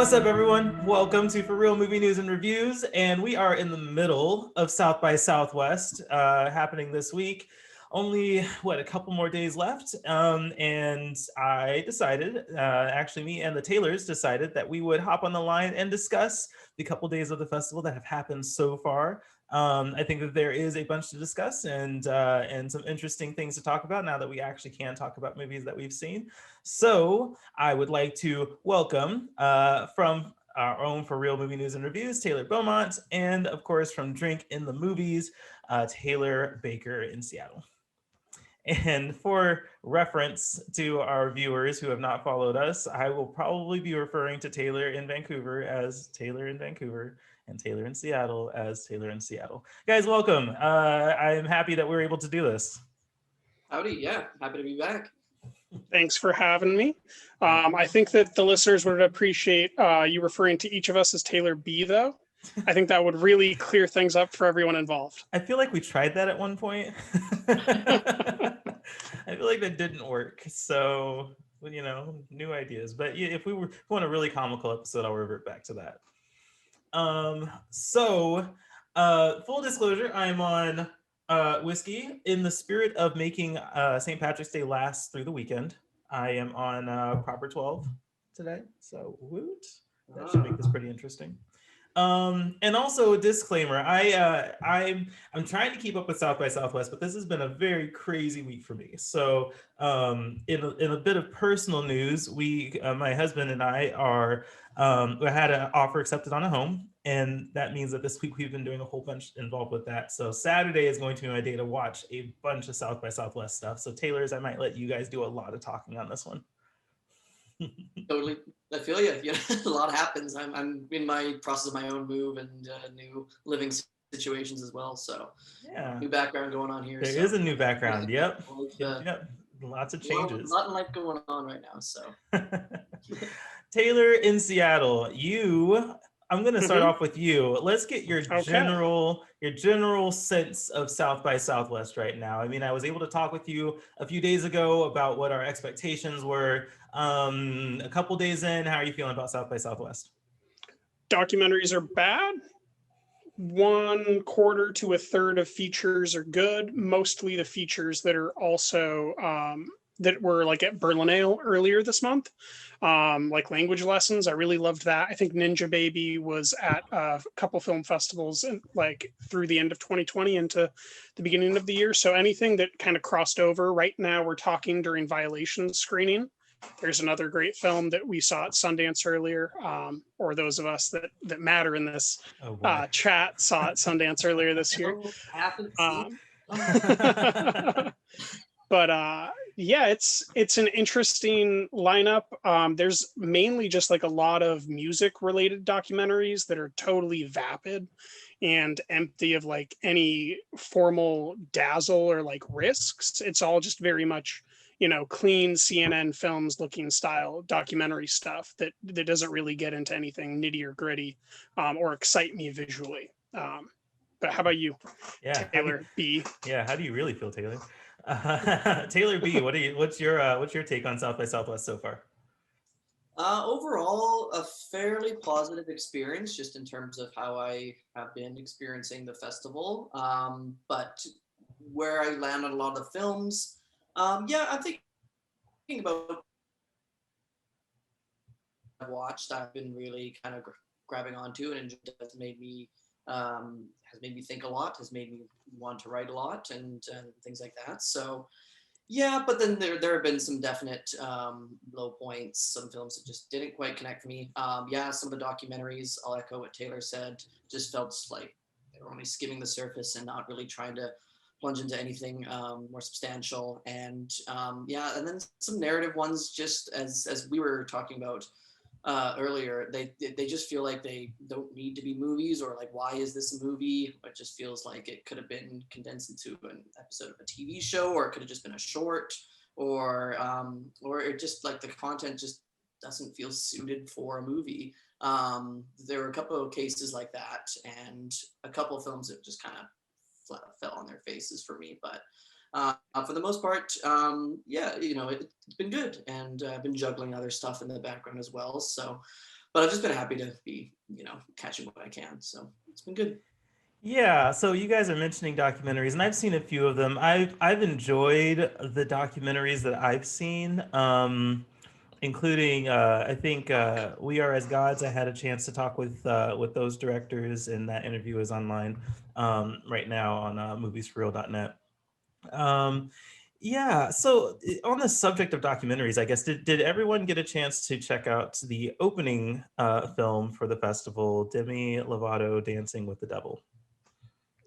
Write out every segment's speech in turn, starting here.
What's up, everyone? Welcome to For Real Movie News and Reviews, and we are in the middle of South by Southwest happening this week. Only, a couple more days left, and I decided, actually me and the Taylors decided that we would hop on the line and discuss the couple days of the festival that have happened so far. I think that there is a bunch to discuss and some interesting things to talk about now that we actually can talk about movies that we've seen. So I would like to welcome from our own For Real Movie News and Reviews, Taylor Beaumont, and of course from Drink in the Movies, Taylor Baker in Seattle. And for reference to our viewers who have not followed us, I will probably be referring to Taylor in Vancouver as Taylor in Vancouver and Taylor in Seattle as Taylor in Seattle. Guys, welcome. I'm happy that we're able to do this. Howdy, yeah, happy to be back. Thanks for having me. I think that the listeners would appreciate you referring to each of us as Taylor B, though. I think that would really clear things up for everyone involved. I feel like we tried that at one point. I feel like that didn't work. So, new ideas. But if we want a really comical episode, I'll revert back to that. Full disclosure, I'm on whiskey in the spirit of making St. Patrick's Day last through the weekend. I am on Proper 12 today. So, woot. That should make this pretty interesting. And also a disclaimer, I'm trying to keep up with South by Southwest, but this has been a very crazy week for me. So in a bit of personal news, my husband and I we had an offer accepted on a home, and that means that this week we've been doing a whole bunch involved with that. So Saturday is going to be my day to watch a bunch of South by Southwest stuff. So Taylor's, I might let you guys do a lot of talking on this one. Totally, I feel you. Yeah, a lot happens. I'm in my process of my own move and new living situations as well. So yeah, new background going on here. There is a new background. Yeah. Yep. Lots of changes. A lot in life going on right now. So Taylor in Seattle, I'm going to start off with you. Let's get your general sense of South by Southwest right now. I mean, I was able to talk with you a few days ago about what our expectations were. A couple days in, how are you feeling about South by Southwest? Documentaries are bad. 1/4 to 1/3 of features are good. Mostly the features that are also that were like at Berlinale earlier this month, like language lessons. I really loved that. I think Ninja Baby was at a couple film festivals and like through the end of 2020 into the beginning of the year. So anything that kind of crossed over. Right now we're talking during Violation screening. There's another great film that we saw at Sundance earlier, or those of us that matter in this chat saw at Sundance earlier this year. But yeah, it's an interesting lineup. There's mainly just like a lot of music related documentaries that are totally vapid and empty of like any formal dazzle or like risks. It's all just very much, clean CNN films looking style documentary stuff that doesn't really get into anything nitty or gritty or excite me visually. But how about you, Taylor B? Yeah, how do you really feel, Taylor? Taylor B, what's your take on South by Southwest so far? Overall, a fairly positive experience, just in terms of how I have been experiencing the festival. But where I land on a lot of the films, I'm thinking about I've watched. I've been really kind of grabbing onto, and it has made me think a lot, has made me want to write a lot and things like that. So yeah, but then there have been some definite low points, some films that just didn't quite connect for me. Some of the documentaries, I'll echo what Taylor said, just felt like they were only skimming the surface and not really trying to plunge into anything more substantial. And and then some narrative ones, just as we were talking about earlier, they just feel like they don't need to be movies, or like, why is this a movie? It just feels like it could have been condensed into an episode of a TV show, or it could have just been a short, or it just like the content just doesn't feel suited for a movie. There were a couple of cases like that, and a couple of films that just kind of fell on their faces for me. But for the most part, it's been good, and I've been juggling other stuff in the background as well. So But I've just been happy to be, catching what I can. So it's been good. Yeah, so you guys are mentioning documentaries, and I've seen a few of them. I've enjoyed the documentaries that I've seen, including I think We Are as Gods. I had a chance to talk with those directors, and that interview is online right now on moviesforreal.net. Yeah, so on the subject of documentaries, I guess, did everyone get a chance to check out the opening film for the festival, Demi Lovato Dancing with the Devil?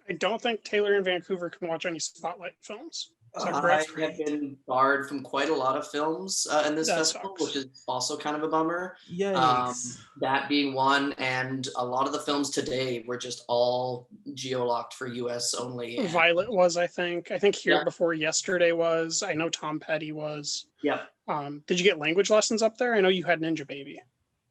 I don't think Taylor in Vancouver can watch any Spotlight films. Is that I correct? have been barred from quite a lot of films in this That festival, sucks. which is also kind of a bummer. Yikes. That being one, and a lot of the films today were just all geo-locked for US only. And, Violet was, I think. I think Here Yeah. Before Yesterday was. I know Tom Petty was. yep. Did you get language lessons up there? I know you had Ninja Baby.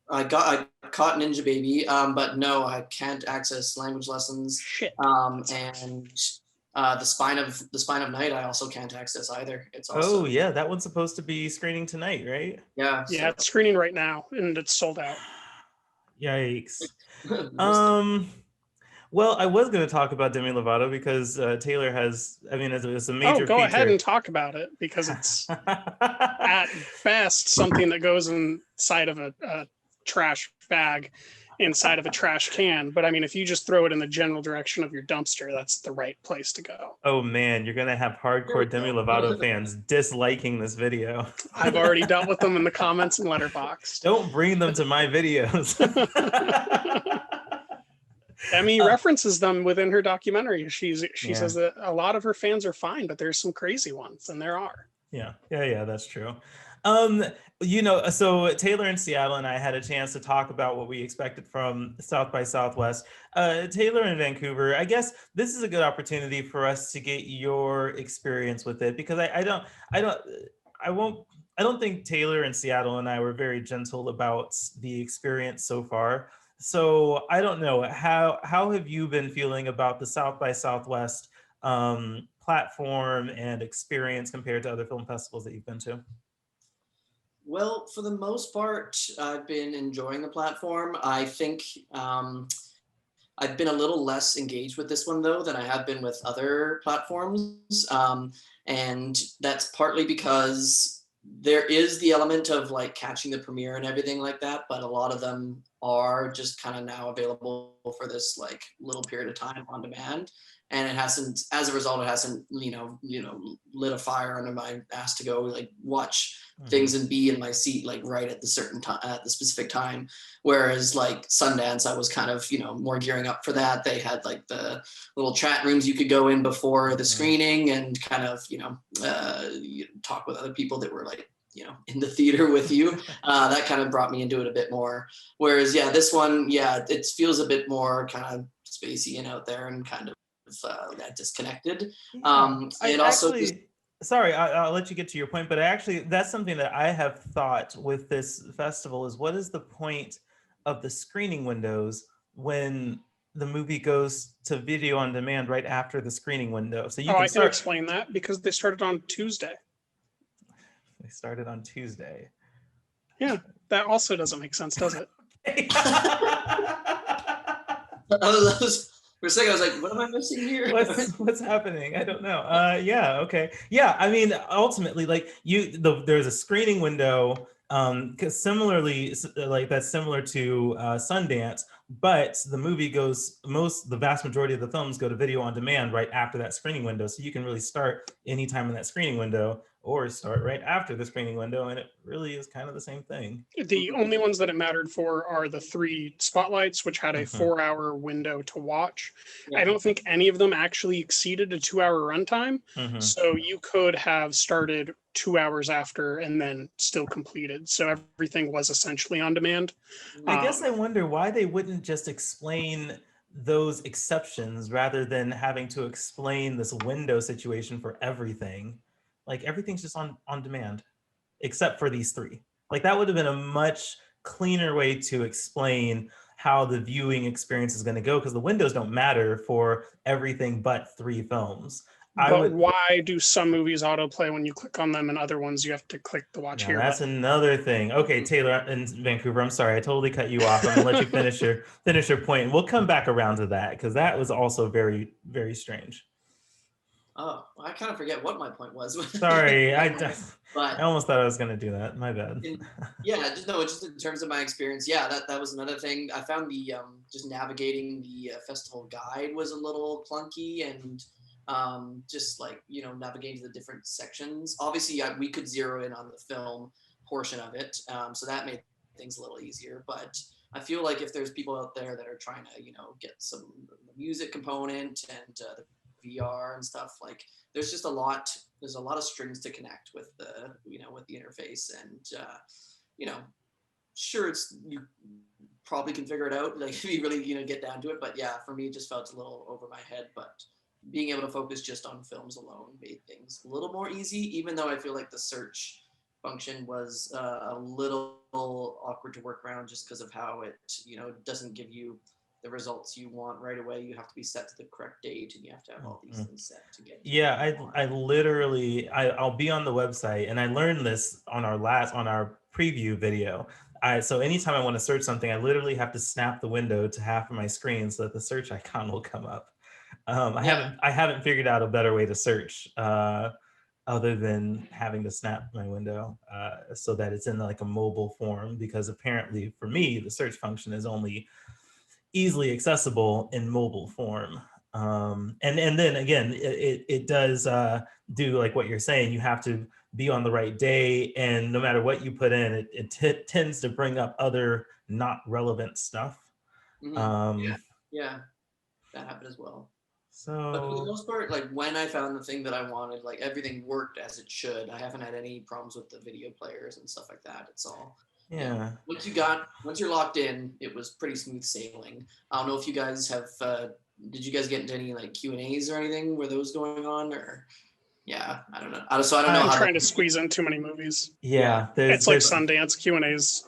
I caught Ninja Baby, but no, I can't access language lessons. Shit. And the Spine of Night, I also can't access either. It's also Oh yeah, that one's supposed to be screening tonight, right? yeah. Yeah, it's screening right now and it's sold out. Yikes. So, Well, I was going to talk about Demi Lovato because Taylor has, I mean, it's a major Oh, go ahead feature. and talk about it because it's at best something that goes inside of a trash bag inside of a trash can. But I mean, if you just throw it in the general direction of your dumpster, that's the right place to go. Oh man, you're going to have hardcore Demi Lovato fans disliking this video. I've already dealt with them in the comments and Letterboxd. Don't bring them to my videos. Demi references them within her documentary. She Yeah. says that a lot of her fans are fine, but there's some crazy ones, and there are. Yeah, that's true. So Taylor in Seattle and I had a chance to talk about what we expected from South by Southwest. Taylor in Vancouver, I guess this is a good opportunity for us to get your experience with it, because I don't think Taylor in Seattle and I were very gentle about the experience so far. So I don't know, how have you been feeling about the South by Southwest platform and experience compared to other film festivals that you've been to? well, for the most part, I've been enjoying the platform. I think I've been a little less engaged with this one though than I have been with other platforms, and that's partly because there is the element of like catching the premiere and everything like that, but a lot of them are just kind of now available for this like little period of time on demand, and it hasn't, as a result, it hasn't lit a fire under my ass to go like watch things and be in my seat like right at the certain time, at the specific time. Whereas like Sundance, I was kind of more gearing up for that. They had like the little chat rooms you could go in before the screening and kind of talk with other people that were like in the theater with you. That kind of brought me into it a bit more. Whereas this one, it feels a bit more kind of spacey and out there and kind of that disconnected. I also actually, sorry, I'll let you get to your point, but actually that's something that I have thought with this festival is, what is the point of the screening windows when the movie goes to video on demand right after the screening window? So you I can can start. explain that because they started on Tuesday. They started on Tuesday. Yeah, that also doesn't make sense, does it? For a second, I was like, what am I missing here? What's happening? I don't know. Okay. Yeah, I mean, ultimately, like there's a screening window, because similarly, like that's similar to Sundance, but the movie goes, the vast majority of the films go to video on demand right after that screening window. So you can really start anytime in that screening window or start right after the screening window, and it really is kind of the same thing. The only ones that it mattered for are the 3 spotlights, which had a 4-hour window to watch. Yeah. I don't think any of them actually exceeded a 2-hour runtime. So you could have started 2 hours after and then still completed. So everything was essentially on demand. I guess I wonder why they wouldn't just explain those exceptions rather than having to explain this window situation for everything. Like everything's just on demand, except for these 3. Like that would have been a much cleaner way to explain how the viewing experience is going to go, because the windows don't matter for everything but 3 films. I But would. why do some movies autoplay when you click on them and other ones you have to click the watch Now here that's button? another thing. Okay, Taylor in Vancouver, I'm sorry, I totally cut you off. I'm gonna let you finish your point. And we'll come back around to that because that was also very, very strange. Oh, I kind of forget what my point was. Sorry, I But almost thought I was gonna do that. My bad. yeah, just no, just in terms of my experience, yeah, that was another thing. I found the just navigating the festival guide was a little clunky, and just like navigating the different sections. Obviously, we could zero in on the film portion of it, so that made things a little easier. But I feel like if there's people out there that are trying to get some music component and the VR and stuff, like there's just a lot. There's a lot of strings to connect with the with the interface, and sure, it's you probably can figure it out, like if you really get down to it. But yeah, for me, it just felt a little over my head. But being able to focus just on films alone made things a little more easy, even though I feel like the search function was a little awkward to work around just because of how it doesn't give you the results you want right away. You have to be set to the correct date, and you have to have all these things set to get. Yeah, I literally I'll be on the website, and I learned this on our preview video. So anytime I want to search something, I literally have to snap the window to half of my screen so that the search icon will come up. I haven't figured out a better way to search other than having to snap my window so that it's in like a mobile form, because apparently for me the search function is only easily accessible in mobile form. And then again, it does do like what you're saying. You have to be on the right day, and no matter what you put in, it tends to bring up other not relevant stuff. Yeah, that happened as well. But for the So most part, like when I found the thing that I wanted, like everything worked as it should. I haven't had any problems with the video players and stuff like that. It's all yeah. Once you're locked in, it was pretty smooth sailing. I don't know if you guys have. Did you guys get into any like Q&As or anything? Were those going on, or yeah, I don't know. So I don't know I'm how trying to squeeze in too many movies. Yeah, It's like Sundance Q&A's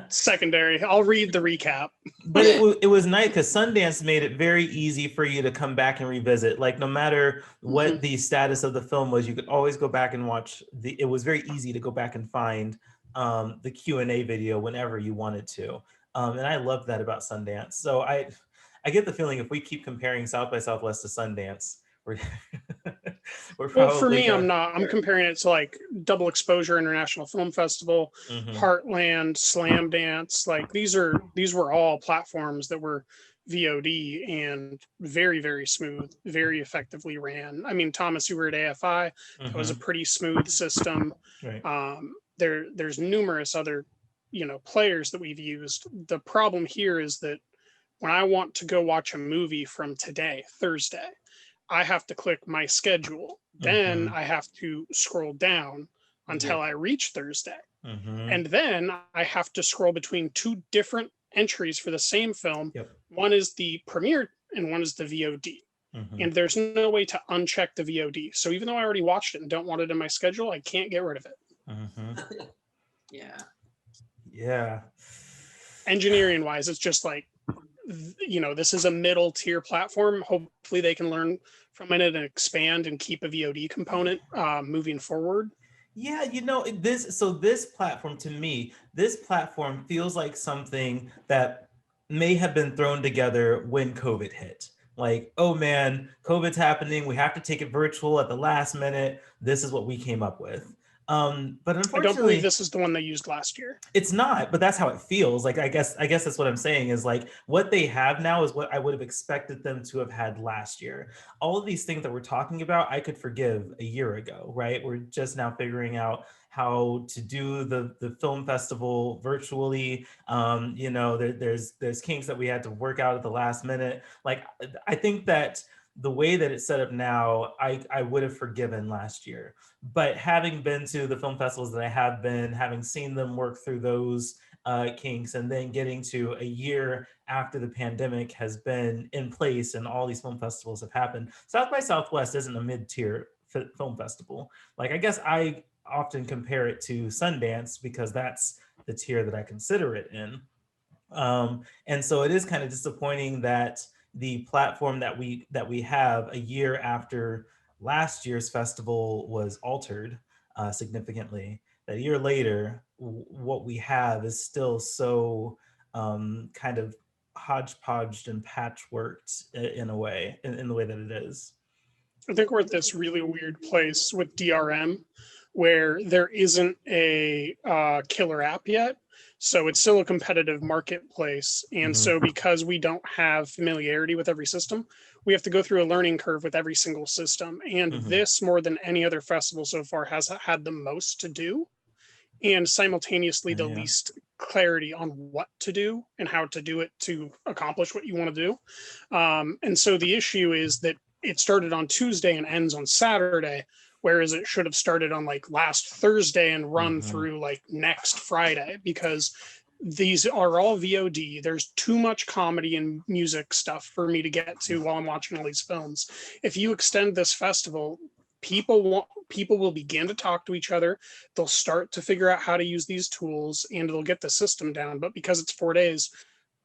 secondary. I'll read the recap. But it was nice because Sundance made it very easy for you to come back and revisit. Like no matter what the status of the film was, you could always go back and watch it was very easy to go back and find the Q&A video whenever you wanted to. And I loved that about Sundance. So I get the feeling if we keep comparing South by Southwest to Sundance, we're probably Well, for me, I'm not. I'm comparing it to like Double Exposure International Film Festival, Heartland, Slam Dance. Like these were all platforms that were VOD and very, very smooth, very effectively ran. I mean, Thomas, you were at AFI. That was a pretty smooth system. Right. There's numerous other, players that we've used. The problem here is that when I want to go watch a movie from today, Thursday, I have to click my schedule. Then I have to scroll down until I reach Thursday. And then I have to scroll between two different entries for the same film. One is the premiere and one is the VOD. And there's no way to uncheck the VOD. So even though I already watched it and don't want it in my schedule, I can't get rid of it. Yeah. Engineering wise, it's just like, this is a middle tier platform. Hopefully they can learn from it and expand and keep a VOD component moving forward. Yeah, this platform, to me, this platform feels like something that may have been thrown together when COVID hit. Like, oh man, COVID's happening. We have to take it virtual at the last minute. This is what we came up with. But unfortunately, I don't believe this is the one they used last year. It's not, but that's how it feels. Like, I guess that's what I'm saying is like what they have now is what I would have expected them to have had last year. All of these things that we're talking about, I could forgive a year ago, right? We're just now figuring out how to do the film festival virtually. There's kinks that we had to work out at the last minute. Like, I think that the way that it's set up now, I would have forgiven last year. But having been to the film festivals that I have been, having seen them work through those kinks, and then getting to a year after the pandemic has been in place and all these film festivals have happened, South by Southwest isn't a mid-tier film festival. Like, I guess I often compare it to Sundance because that's the tier that I consider it in. And so it is kind of disappointing that the platform that we have a year after last year's festival was altered significantly, that a year later, what we have is still so kind of hodgepodged and patchworked in a way, in the way that it is. I think we're at this really weird place with DRM where there isn't a killer app yet. So it's still a competitive marketplace. And so because we don't have familiarity with every system, we have to go through a learning curve with every single system. And this, more than any other festival so far, has had the most to do, and simultaneously the least clarity on what to do and how to do it to accomplish what you want to do. And so the issue is that it started on Tuesday and ends on Saturday, whereas it should have started on like last Thursday and run through like next Friday, because these are all VOD. There's too much comedy and music stuff for me to get to while I'm watching all these films. If you extend this festival, people will begin to talk to each other. They'll start to figure out how to use these tools, and they'll get the system down. But because it's 4 days,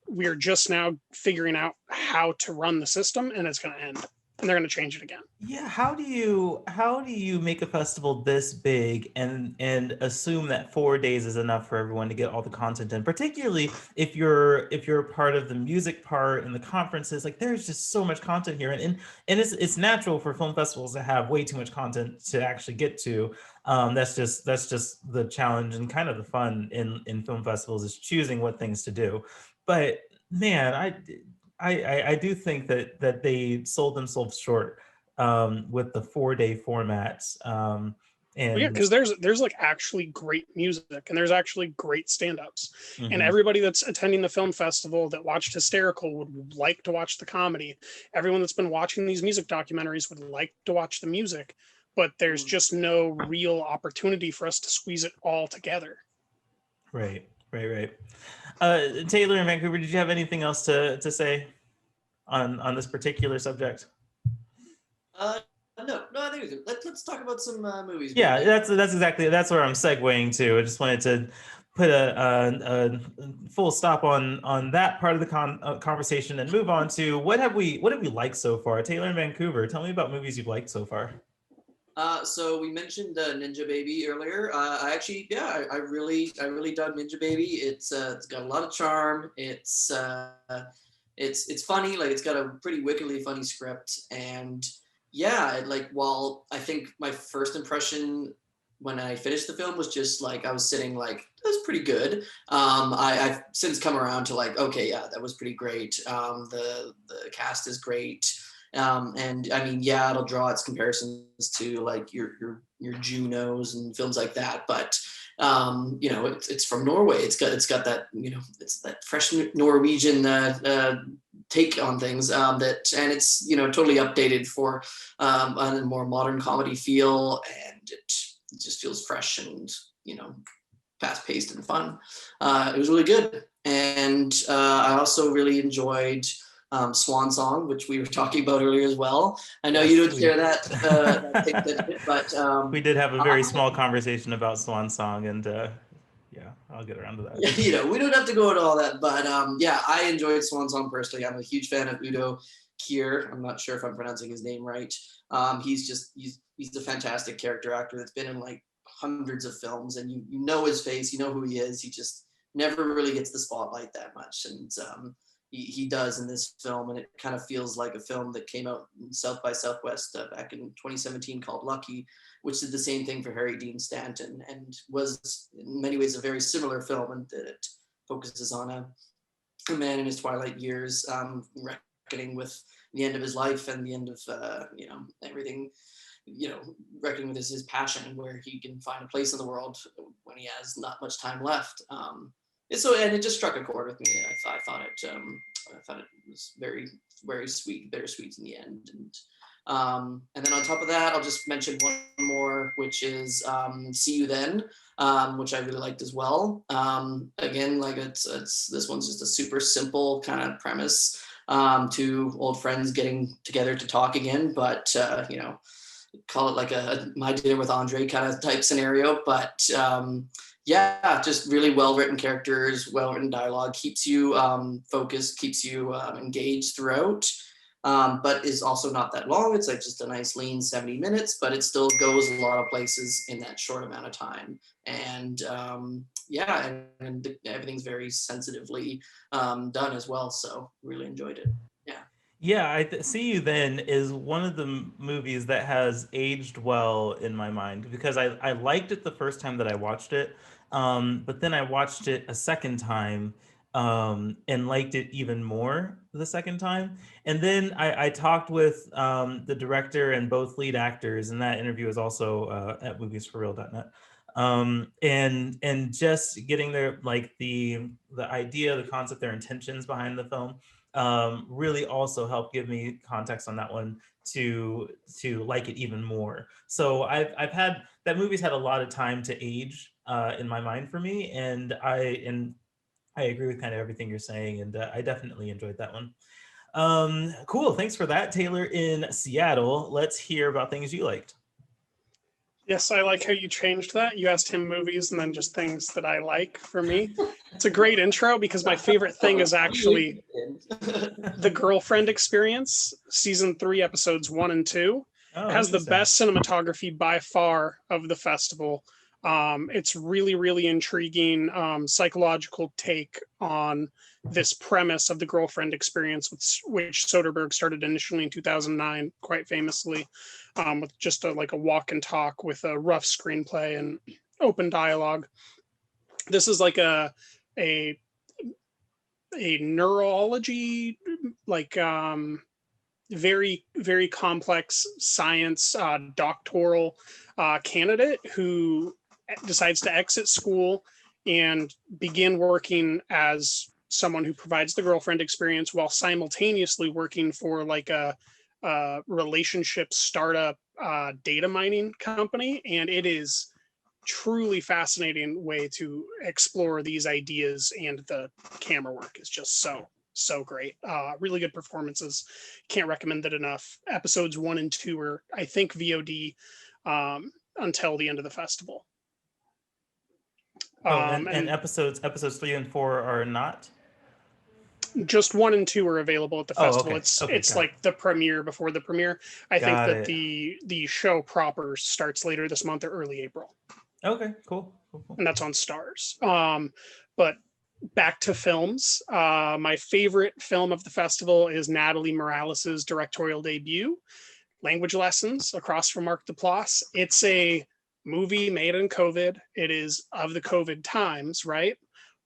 we are just now figuring out how to run the system, and it's going to end, and they're going to change it again. Yeah, how do you make a festival this big and assume that 4 days is enough for everyone to get all the content in, particularly if you're part of the music part and the conferences? Like, there's just so much content here, and it's natural for film festivals to have way too much content to actually get to. That's just the challenge and kind of the fun in film festivals, is choosing what things to do. But man, I do think that they sold themselves short with the 4-day formats. And yeah, because there's like actually great music, and there's actually great stand-ups, and everybody that's attending the film festival that watched Hysterical would like to watch the comedy. Everyone that's been watching these music documentaries would like to watch the music, but there's just no real opportunity for us to squeeze it all together. Right. Taylor in Vancouver, did you have anything else to say on this particular subject? No, I think we could. Let's talk about some movies. Yeah, that's where I'm segueing to. I just wanted to put a full stop on that part of the conversation and move on to what have we liked so far. Taylor in Vancouver, tell me about movies you've liked so far. So we mentioned Ninja Baby earlier. I really dug Ninja Baby. It's got a lot of charm. It's funny. Like, it's got a pretty wickedly funny script, and yeah, while I think my first impression when I finished the film was just like, I was sitting like, that was pretty good. I've since come around to like, okay, yeah, that was pretty great. The cast is great. And I mean, yeah, it'll draw its comparisons to like your Junos and films like that, but it's from Norway. It's got that, it's that fresh Norwegian take on things, and it's totally updated for a more modern comedy feel, and it just feels fresh and fast paced and fun. It was really good, and I also really enjoyed Swan Song, which we were talking about earlier as well. I know you don't share that, but we did have a very small conversation about Swan Song, and yeah, I'll get around to that. We don't have to go into all that, but yeah, I enjoyed Swan Song personally. I'm a huge fan of Udo Kier. I'm not sure if I'm pronouncing his name right. He's a fantastic character actor that's been in like hundreds of films, and you know his face, you know who he is. He just never really gets the spotlight that much, and he does in this film, and it kind of feels like a film that came out in South by Southwest back in 2017 called Lucky, which did the same thing for Harry Dean Stanton, and was in many ways a very similar film, and that it focuses on a man in his twilight years, reckoning with the end of his life and the end of everything, reckoning with his passion, where he can find a place in the world when he has not much time left. And it just struck a chord with me. I thought it was very, very sweet, bittersweet in the end. And then on top of that, I'll just mention one more, which is See You Then, which I really liked as well. Again, like it's this one's just a super simple kind of premise, two old friends getting together to talk again, but call it like a My Dinner with Andre kind of type scenario. But Yeah, just really well-written characters, well-written dialogue, keeps you focused, keeps you engaged throughout, but is also not that long. It's like just a nice lean 70 minutes, but it still goes a lot of places in that short amount of time. And yeah, and everything's very sensitively done as well. So really enjoyed it. Yeah. Yeah, See You Then is one of the movies that has aged well in my mind because I liked it the first time that I watched it, but then I watched it a second time and liked it even more the second time. And then I talked with the director and both lead actors, and that interview is also at moviesforreal.net. And just getting their like the idea, the concept, their intentions behind the film really also helped give me context on that one to like it even more. So I've had that movie's had a lot of time to age in my mind for me, and I agree with kind of everything you're saying, and I definitely enjoyed that one. Cool, thanks for that, Taylor in Seattle. Let's hear about things you liked. Yes, I like how you changed that. You asked him movies and then just things that I like for me. It's a great intro because my favorite thing is actually The Girlfriend Experience, season 3, episodes 1 and 2. Oh, It has the interesting. best cinematography by far of the festival. It's really, really intriguing psychological take on this premise of the girlfriend experience, which Soderbergh started initially in 2009, quite famously, with just like a walk and talk with a rough screenplay and open dialogue. This is like a neurology, like very, very complex science doctoral candidate who decides to exit school and begin working as someone who provides the girlfriend experience while simultaneously working for like a relationship startup data mining company. And it is truly fascinating way to explore these ideas, and the camera work is just so great. Really good performances. Can't recommend it enough. Episodes 1 and 2 are, I think, VOD until the end of the festival. Oh, and episodes 3 and 4 are not? Just 1 and 2 are available at the festival. Okay. It's like the premiere before the premiere. I think Got that it. the show proper starts later this month or early April. Okay, cool. And that's on Stars. But back to films. My favorite film of the festival is Natalie Morales's directorial debut, Language Lessons, across from Mark Duplass. It's a movie made in COVID. It is of the COVID times, right?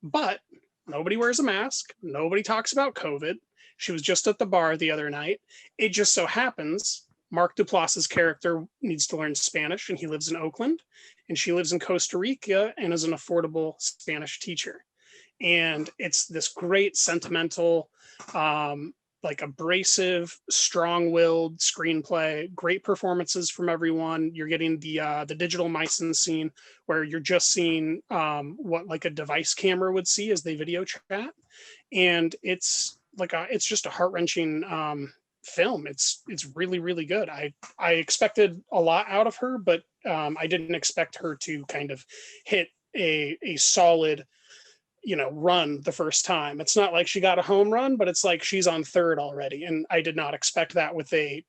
But nobody wears a mask. Nobody talks about COVID. She was just at the bar the other night. It just so happens Mark Duplass's character needs to learn Spanish, and he lives in Oakland, and she lives in Costa Rica and is an affordable Spanish teacher. And it's this great sentimental, like abrasive, strong-willed screenplay. Great performances from everyone. You're getting the digital mise-en scene where you're just seeing what like a device camera would see as they video chat, and it's just a heart-wrenching film. It's really, really good. I expected a lot out of her, but I didn't expect her to kind of hit a solid run the first time. It's not like she got a home run, but it's like she's on third already, and I did not expect that with a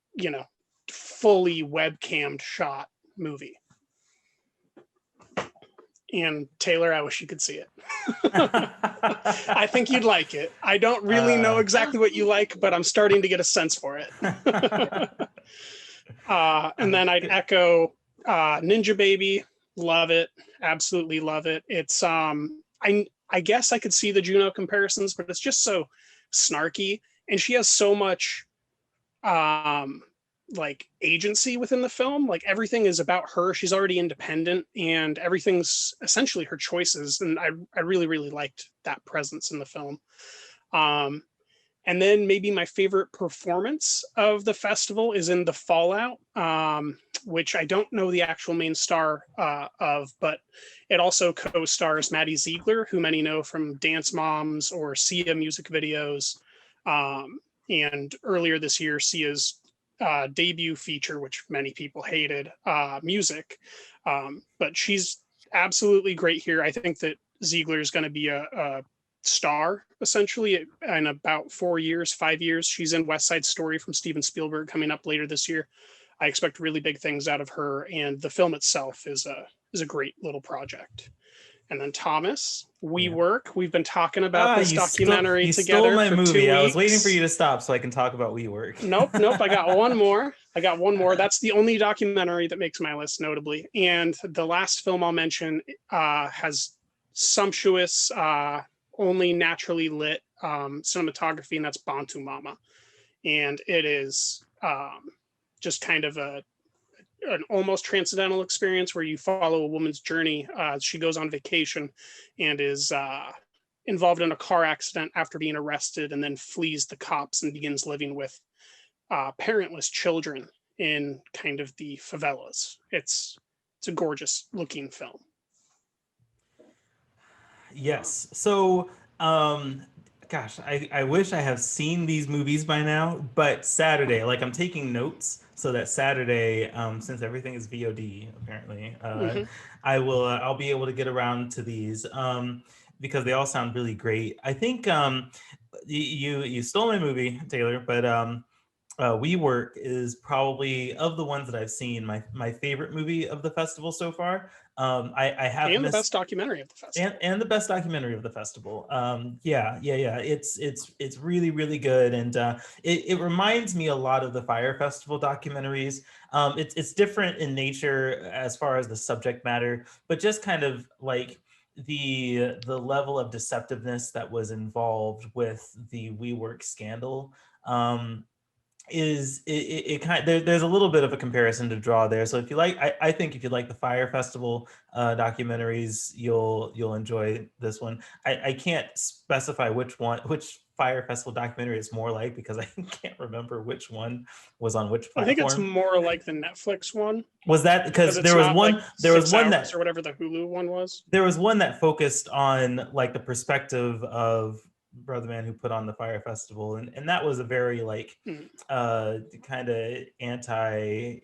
fully webcammed shot movie. And Taylor, I wish you could see it. I think you'd like it. I don't really know exactly what you like, but I'm starting to get a sense for it. And then I'd echo Ninja Baby. Love it. Absolutely love it. It's I guess I could see the Juno comparisons, but it's just so snarky, and she has so much like agency within the film. Like everything is about her. She's already independent, and everything's essentially her choices. And I really, really liked that presence in the film. And then maybe my favorite performance of the festival is in The Fallout, which I don't know the actual main star of, but it also co-stars Maddie Ziegler, who many know from Dance Moms or Sia music videos. And earlier this year, Sia's debut feature, which many people hated, Music. But she's absolutely great here. I think that Ziegler is going to be a star essentially in about 4 years, 5 years. She's in West Side Story from Steven Spielberg coming up later this year. I expect really big things out of her, and the film itself is a great little project. And then Thomas, We Yeah. Work. We've been talking about this documentary you together stole my for movie. 2 weeks. I was waiting for you to stop so I can talk about WeWork. Nope. I got one more. That's the only documentary that makes my list, notably. And the last film I'll mention has sumptuous, only naturally lit cinematography, and that's Bantu Mama. And it is just kind of an almost transcendental experience where you follow a woman's journey. She goes on vacation and is involved in a car accident after being arrested, and then flees the cops and begins living with parentless children in kind of the favelas. It's a gorgeous looking film. Yes. So, gosh, I wish I have seen these movies by now, but Saturday, like I'm taking notes so that Saturday, since everything is VOD apparently, I'll be able to get around to these because they all sound really great. I think you stole my movie, Taylor, but WeWork is probably, of the ones that I've seen, my favorite movie of the festival so far. I have and the best documentary of the festival. And the best documentary of the festival. Yeah. It's really, really good, and it reminds me a lot of the Fire Festival documentaries. It's different in nature as far as the subject matter, but just kind of like the level of deceptiveness that was involved with the WeWork scandal. Is it kind of, there's a little bit of a comparison to draw there. So if you like, I think if you like the Fire Festival documentaries, you'll enjoy this one. I can't specify which Fire Festival documentary it's more like, because I can't remember which one was on which platform. I think it's more like the Netflix one. Was that because there was one like there was one that, or whatever the Hulu one was. There was one that focused on like the perspective of Brother Man who put on the Fire Festival, and that was a very like kind of anti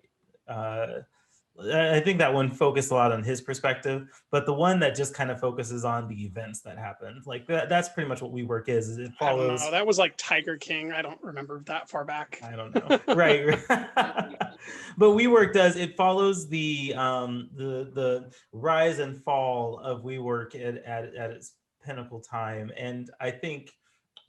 I think that one focused a lot on his perspective, but the one that just kind of focuses on the events that happened, like that's pretty much what WeWork is it follows. I don't know. That was like Tiger King. I don't remember that far back. I don't know. Right. But WeWork it follows the rise and fall of WeWork at its pinnacle time, and I think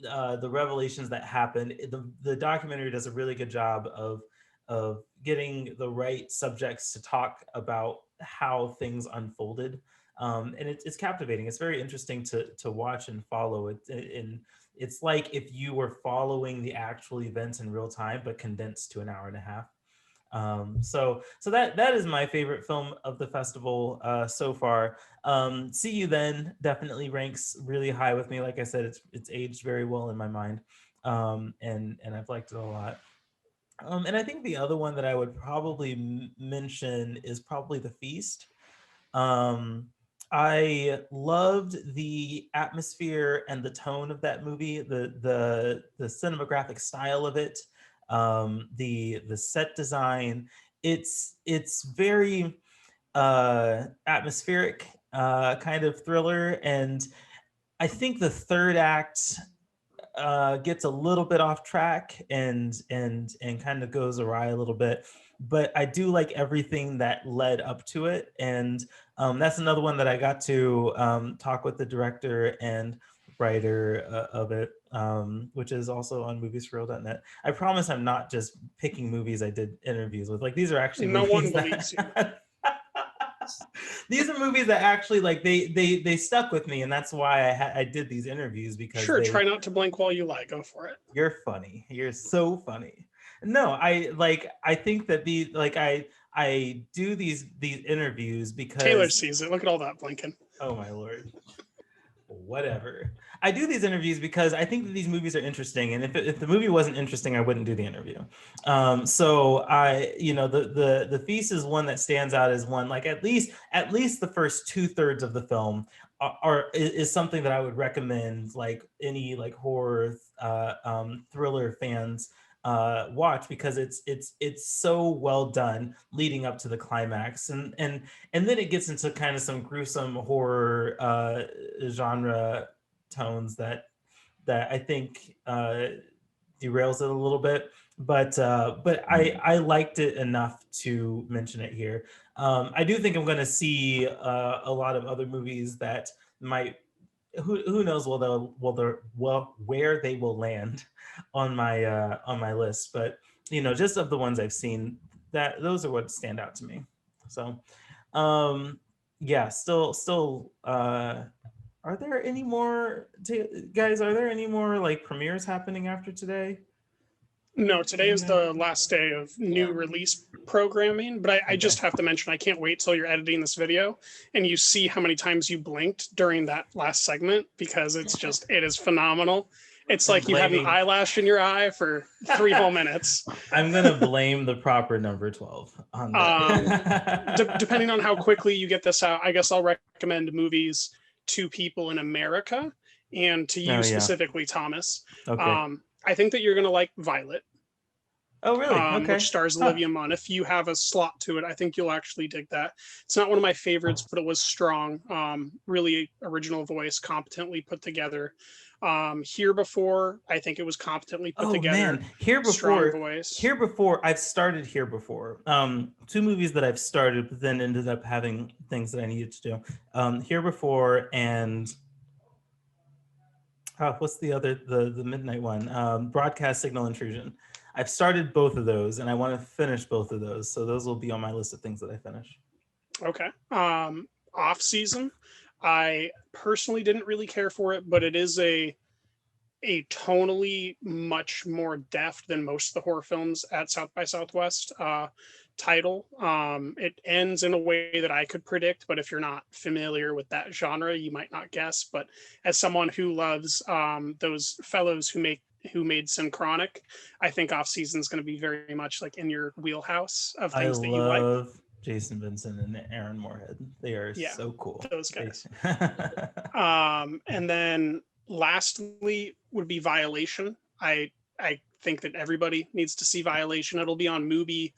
the revelations that happened, the documentary does a really good job of getting the right subjects to talk about how things unfolded, and it's captivating. It's very interesting to watch and follow it, and it's like if you were following the actual events in real time but condensed to an hour and a half. So that is my favorite film of the festival so far. See You Then definitely ranks really high with me. Like I said, it's aged very well in my mind, and I've liked it a lot. And I think the other one that I would probably mention is probably The Feast. I loved the atmosphere and the tone of that movie, the cinematographic style of it, the set design. It's very atmospheric, kind of thriller, and I think the third act gets a little bit off track and kind of goes awry a little bit, but I do like everything that led up to it, and that's another one that I got to talk with the director and writer of it, which is also on moviesforreal.net. I promise I'm not just picking movies I did interviews with. Like, these are actually No movies one believes you. These are movies that actually like they stuck with me, and that's why I did these interviews, because Sure, try not to blink while you lie. Go for it. You're funny. You're so funny. No, I think that I do these interviews because Taylor sees it. Look at all that blinking. Oh my Lord. Whatever. I do these interviews because I think that these movies are interesting, and if the movie wasn't interesting, I wouldn't do the interview. So the Feast is one that stands out as one, like at least the first 2/3 of the film is something that I would recommend, like any like horror thriller fans watch, because it's so well done leading up to the climax, and then it gets into kind of some gruesome horror genre tones that I think derails it a little bit, but I liked it enough to mention it here. I do think I'm going to see a lot of other movies that might, who knows, where they will land on my list, but just of the ones I've seen, that those are what stand out to me. So yeah, still are there any more guys, are there any more like premieres happening after today? No, today is the last day of new release programming, but I just have to mention, I can't wait till you're editing this video and you see how many times you blinked during that last segment, because it is phenomenal. It's like you had an eyelash in your eye for 3 whole minutes. I'm going to blame the proper number 12 on that. Depending on how quickly you get this out, I guess I'll recommend movies to people in America and to you specifically, Thomas. Okay. I think that you're going to like Violet. Oh, really? Okay. Which stars Olivia Munn. If you have a slot to it, I think you'll actually dig that. It's not one of my favorites, but it was strong. Really original voice, competently put together. Here Before, I think it was competently put together. Man, Here Before, I've started Here Before. 2 movies that I've started, but then ended up having things that I needed to do. Here Before and what's the other, the midnight one? Broadcast Signal Intrusion. I've started both of those and I want to finish both of those. So those will be on my list of things that I finish. Okay. Off season, I personally didn't really care for it, but it is a tonally much more deft than most of the horror films at South by Southwest title. It ends in a way that I could predict, but if you're not familiar with that genre, you might not guess. But as someone who loves those fellows who made Synchronic, I think Off Season is going to be very much like in your wheelhouse of things that you like. I love Jason Vincent and Aaron Moorhead. They are so cool. Those guys. And then lastly would be Violation. I think that everybody needs to see Violation. It'll be on Mubi,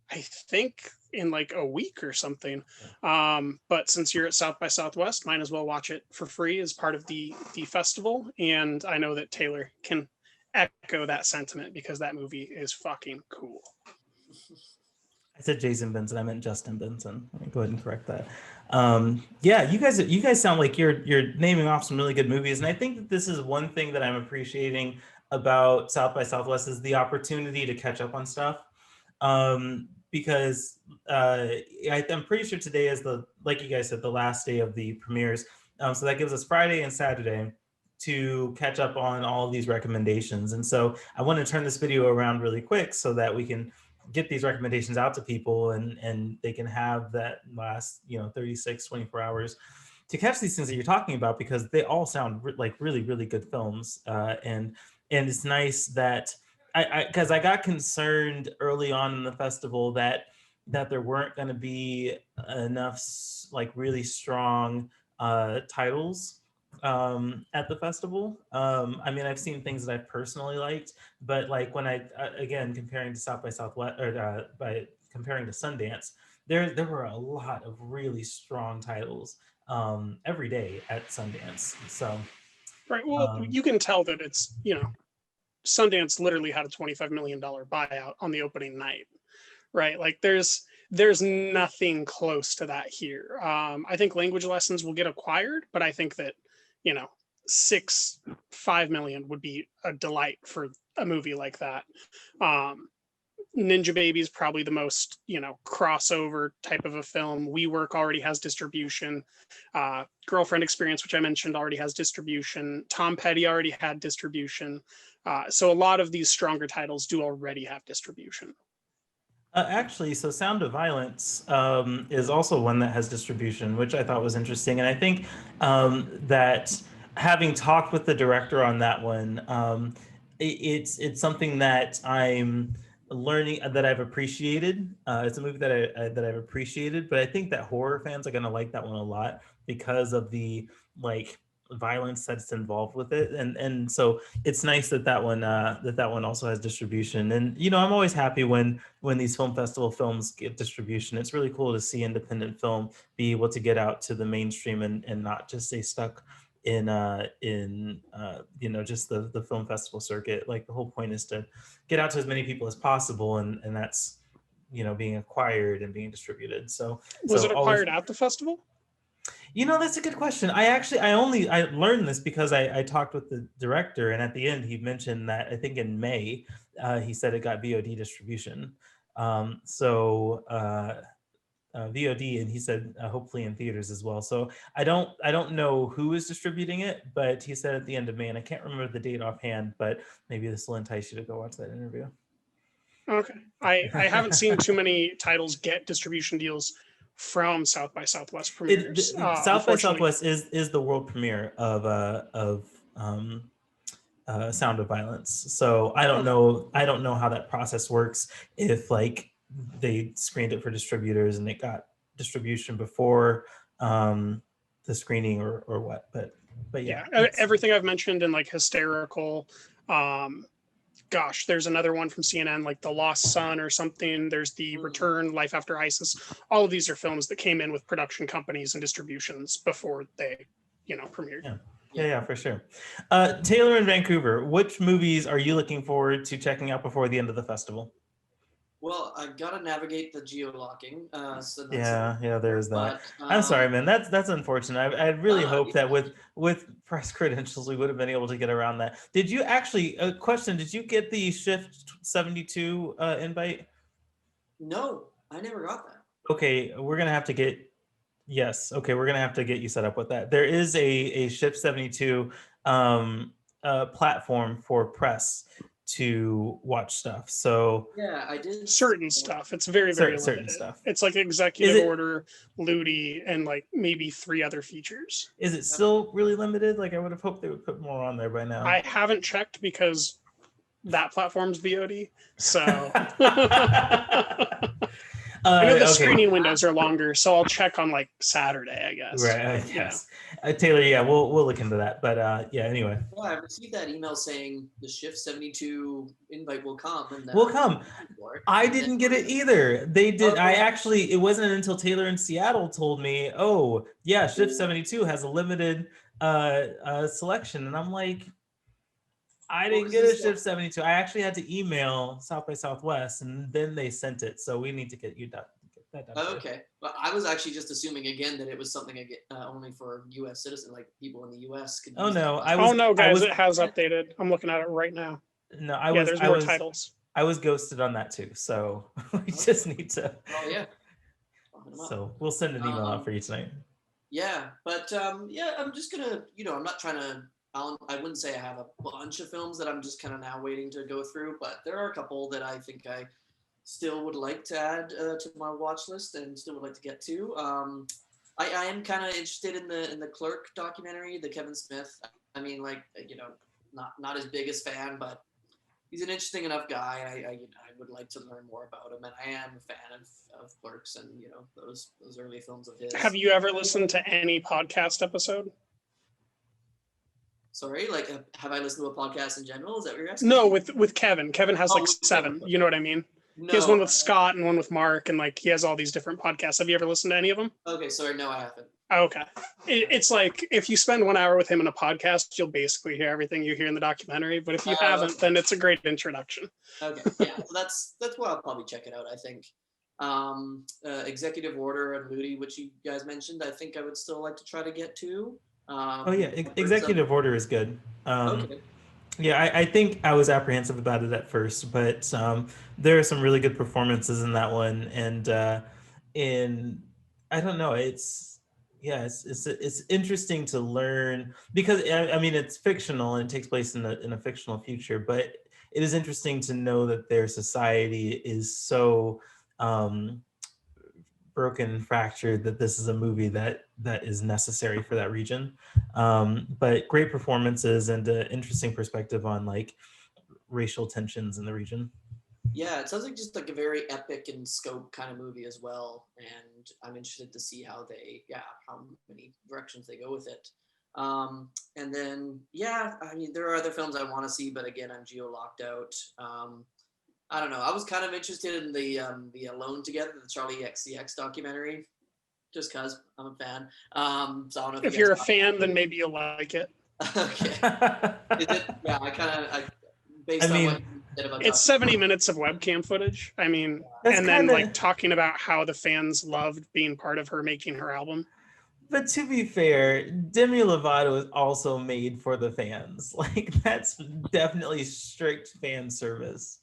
I think, in like a week or something. But since you're at South by Southwest, might as well watch it for free as part of the festival. And I know that Taylor can echo that sentiment because that movie is fucking cool. I said Jason Benson. I meant Justin Benson. Let me go ahead and correct that. Yeah, you guys sound like you're naming off some really good movies, and I think that this is one thing that I'm appreciating about South by Southwest is the opportunity to catch up on stuff. Because I'm pretty sure today is like you guys said, the last day of the premieres. So that gives us Friday and Saturday to catch up on all of these recommendations. And so I want to turn this video around really quick so that we can get these recommendations out to people and they can have that last 36, 24 hours to catch these things that you're talking about, because they all sound like really, really good films. And it's nice that because I got concerned early on in the festival that there weren't going to be enough like really strong titles at the festival. I mean, I've seen things that I've personally liked, but like when I again comparing to South by Southwest or by comparing to Sundance, there were a lot of really strong titles every day at Sundance. So right, well, you can tell that it's Sundance literally had a $25 million buyout on the opening night, right? Like there's nothing close to that here. I think Language Lessons will get acquired, but I think that, $5 million would be a delight for a movie like that. Ninja Baby is probably the most, crossover type of a film. WeWork already has distribution. Girlfriend Experience, which I mentioned, already has distribution. Tom Petty already had distribution. So a lot of these stronger titles do already have distribution. Actually, so Sound of Violence is also one that has distribution, which I thought was interesting. And I think that having talked with the director on that one, it's something that I'm learning, that I've appreciated. It's a movie that I've appreciated, but I think that horror fans are going to like that one a lot because of the like violence that's involved with it, and so it's nice that that one also has distribution. And I'm always happy when these film festival films get distribution. It's really cool to see independent film be able to get out to the mainstream and not just stay stuck in just the film festival circuit. Like, the whole point is to get out to as many people as possible, and that's being acquired and being distributed. So Was it always, acquired at the festival? that's a good question. I learned this because I talked with the director, and at the end he mentioned that I think in May he said it got VOD distribution. VOD, and he said hopefully in theaters as well. So I don't know who is distributing it, but he said at the end of May, and I can't remember the date offhand, but maybe this will entice you to go watch that interview. Okay. I haven't seen too many titles get distribution deals from South by Southwest premieres. South by Southwest is the world premiere of Sound of Violence. So I don't know how that process works, if like they screened it for distributors and it got distribution before the screening or what, but yeah. Everything I've mentioned in like Hysterical, there's another one from CNN, like The Lost Son or something. There's The Return, Life After ISIS. All of these are films that came in with production companies and distributions before they, premiered. Yeah, for sure. Taylor in Vancouver, which movies are you looking forward to checking out before the end of the festival? Well, I've got to navigate the geo-locking. So that's yeah, there's that. But, I'm sorry, man. That's unfortunate. I really hoped that with press credentials we would have been able to get around that. Did you actually? A question: did you get the Shift 72 invite? No, I never got that. Okay, we're gonna have to get. Yes. Okay, we're gonna have to get you set up with that. There is a Shift 72 platform for press to watch stuff. So yeah, I did certain stuff. It's very, very certain limited. stuff. It's like Executive Order, Ludi, and like maybe 3 other features. Is it still really limited? Like, I would have hoped they would put more on there by now. I haven't checked because that platform's VOD. So I know the screening windows are longer, so I'll check on like Saturday, I guess. Right. Yes. Taylor, yeah, we'll look into that. But anyway. Well, I received that email saying the Shift 72 invite will come. And will come. I didn't get it either. They did. It wasn't until Taylor in Seattle told me, oh, yeah, Shift 72 has a limited selection. And I'm like, I didn't get a Shift 72. I actually had to email South by Southwest, and then they sent it. So we need to get that done. Okay. Well, I was actually just assuming again that it was something only for U.S. citizens, like people in the U.S. could. Oh no! Guys, it has updated. I'm looking at it right now. No, there's more titles. I was ghosted on that too, so we just need to. Oh yeah. So we'll send an email out for you tonight. Yeah, but I'm just gonna, I'm not trying to. I wouldn't say I have a bunch of films that I'm just kind of now waiting to go through, but there are a couple that I think I still would like to add to my watch list and still would like to get to. I am kind of interested in the Clerk documentary, the Kevin Smith. I mean, like, not his biggest fan, but he's an interesting enough guy. I would like to learn more about him, and I am a fan of Clerks and those early films of his. Have you ever listened to any podcast episode? Sorry, like, have I listened to a podcast in general? Is that what you're asking? No, with Kevin. Kevin has 7. You know what I mean? No. He has one with Scott and one with Mark, and like he has all these different podcasts. Have you ever listened to any of them? Okay, sorry, no, I haven't. Okay. It's like if you spend 1 hour with him in a podcast, you'll basically hear everything you hear in the documentary. But if you haven't, then it's a great introduction. Okay, yeah, so that's why I'll probably check it out. I think Executive Order and Ludi, which you guys mentioned, I think I would still like to try to get to. Executive Order is good. Okay. Yeah, I think I was apprehensive about it at first, but there are some really good performances in that one, and I don't know, it's interesting to learn because I mean it's fictional and it takes place in a fictional future, but it is interesting to know that their society is so broken and fractured that this is a movie that is necessary for that region. But great performances and an interesting perspective on like racial tensions in the region. Yeah, it sounds like just like a very epic in scope kind of movie as well, and I'm interested to see how many directions they go with it. And then, yeah, I mean, there are other films I want to see, but again, I'm geo-locked out. I don't know. I was kind of interested in the Alone Together, the Charlie XCX documentary, just because I'm a fan. So I don't know If you're a fan, then maybe you'll like it. Okay. Is it? Yeah, based I on what mean, you said about It's 70 minutes of webcam footage. I mean, That's and then kinda- like talking about how the fans loved being part of her making her album. but to be fair, Demi Lovato is also made for the fans. Like that's definitely strict fan service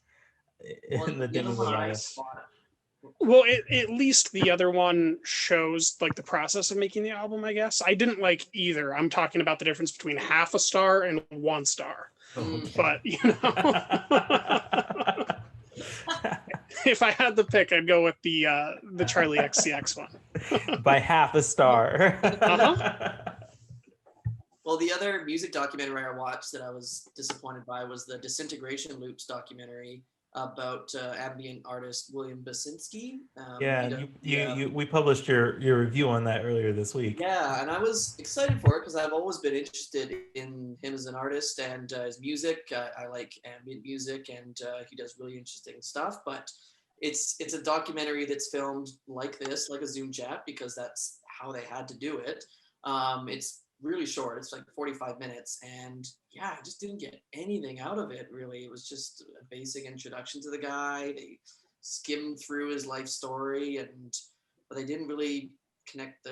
in the Demi Lovato. Well, at least the other one shows like the process of making the album, I guess. I didn't like either. I'm talking about the difference between half a star and 1 star. Okay. But, you know, if I had the pick, I'd go with the Charlie XCX one. By half a star. Well, the other music documentary I watched that I was disappointed by was the Disintegration Loops documentary about ambient artist William Basinski. We published your review on that earlier this week. Yeah, and I was excited for it because I've always been interested in him as an artist and his music. I like ambient music, and he does really interesting stuff. But it's a documentary that's filmed like this, like a Zoom chat, because that's how they had to do it. It's really short. It's like 45 minutes. And yeah, I just didn't get anything out of it, really. It was just a basic introduction to the guy. They skimmed through his life story, but they didn't really connect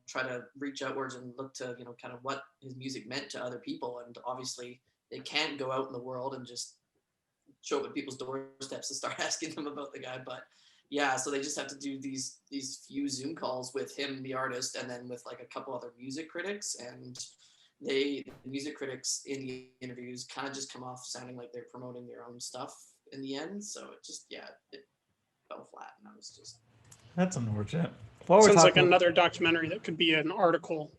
try to reach outwards and look to, kind of what his music meant to other people. And obviously they can't go out in the world and just show up at people's doorsteps and start asking them about the guy. But yeah, so they just have to do these few Zoom calls with him, the artist, and then with like a couple other music critics. And the music critics in the interviews kind of just come off sounding like they're promoting their own stuff in the end. So it fell flat, and I was just... That's unfortunate. Sounds like another documentary that could be an article.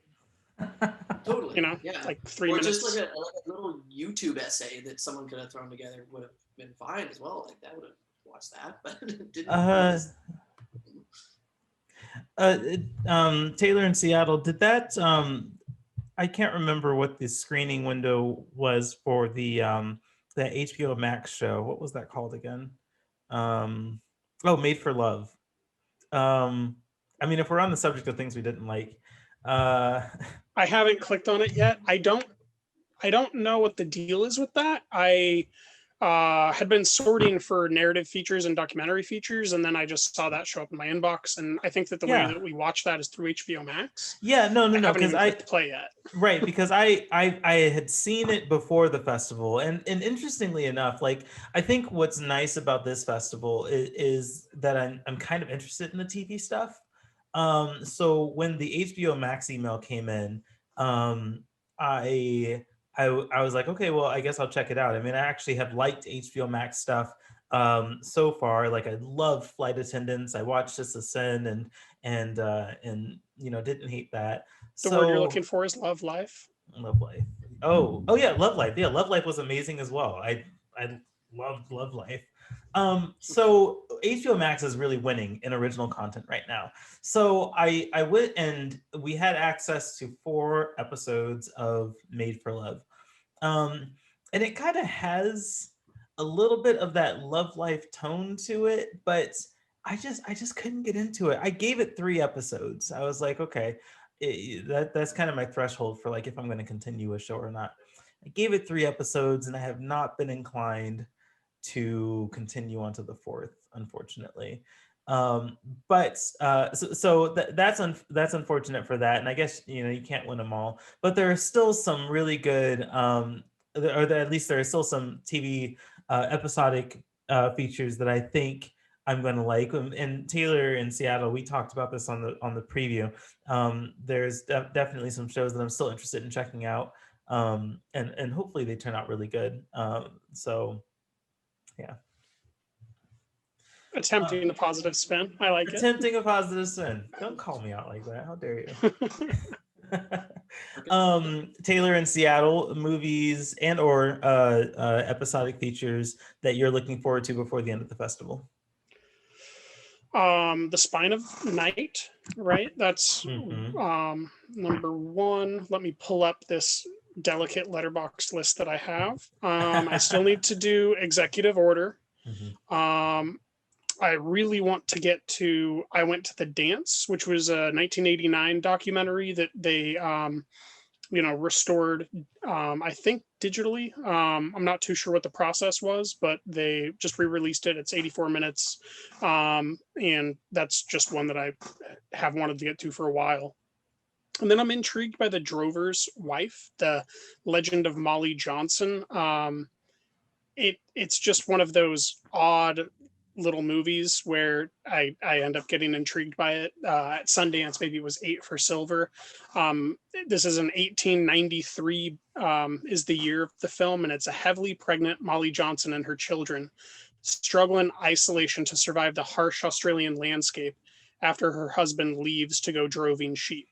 Totally. Yeah. Like 3 minutes. Or just like a little YouTube essay that someone could have thrown together would have been fine as well. Like that would have watched that, but it didn't. Taylor in Seattle, did that I can't remember what the screening window was for the HBO Max show. What was that called again? Made for Love. I mean, if we're on the subject of things we didn't like, I haven't clicked on it yet. I don't know what the deal is with that. I had been sorting for narrative features and documentary features, and then I just saw that show up in my inbox. And I think that the way that we watch that is through HBO Max. Yeah, no, because I haven't play yet. Right, because I had seen it before the festival, and interestingly enough, like I think what's nice about this festival is that I'm kind of interested in the TV stuff. So when the HBO Max email came in, I was like, okay, well, I guess I'll check it out. I mean, I actually have liked HBO Max stuff so far. Like, I love Flight Attendants. I watched This Ascend and didn't hate that. The word you're looking for is Love Life. Love Life. Oh yeah, Love Life. Yeah, Love Life was amazing as well. I loved Love Life. So HBO Max is really winning in original content right now. So I went and we had access to 4 episodes of Made for Love. And it kind of has a little bit of that Love Life tone to it, but I just couldn't get into it. I gave it 3 episodes. I was like, okay, that's kind of my threshold for like if I'm going to continue a show or not. I gave it 3 episodes and I have not been inclined to continue on to the 4th, unfortunately. That's unfortunate for that, and I guess you can't win them all, but there are still some really good at least there are still some TV episodic features that I think I'm going to like. And Taylor in Seattle, we talked about this on the preview. There's definitely some shows that I'm still interested in checking out, and hopefully they turn out really good. Yeah. Attempting a positive spin. I like attempting a positive spin. Don't call me out like that. How dare you? Taylor in Seattle, movies and or episodic features that you're looking forward to before the end of the festival. The Spine of Night, right? That's Mhm. number one. Let me pull up this delicate letterbox list that I have. I still need to do Executive Order. Mhm. I really want to get to I Went to the Dance, which was a 1989 documentary that they restored, I think digitally. I'm not too sure what the process was, but they just re-released it. It's 84 minutes. And that's just one that I have wanted to get to for a while. And then I'm intrigued by The Drover's Wife, the legend of Molly Johnson. It's just one of those odd little movies where I end up getting intrigued by it. At Sundance, maybe it was 8 for Silver. This is an 1893 is the year of the film, and it's a heavily pregnant Molly Johnson and her children struggle in isolation to survive the harsh Australian landscape after her husband leaves to go droving sheep.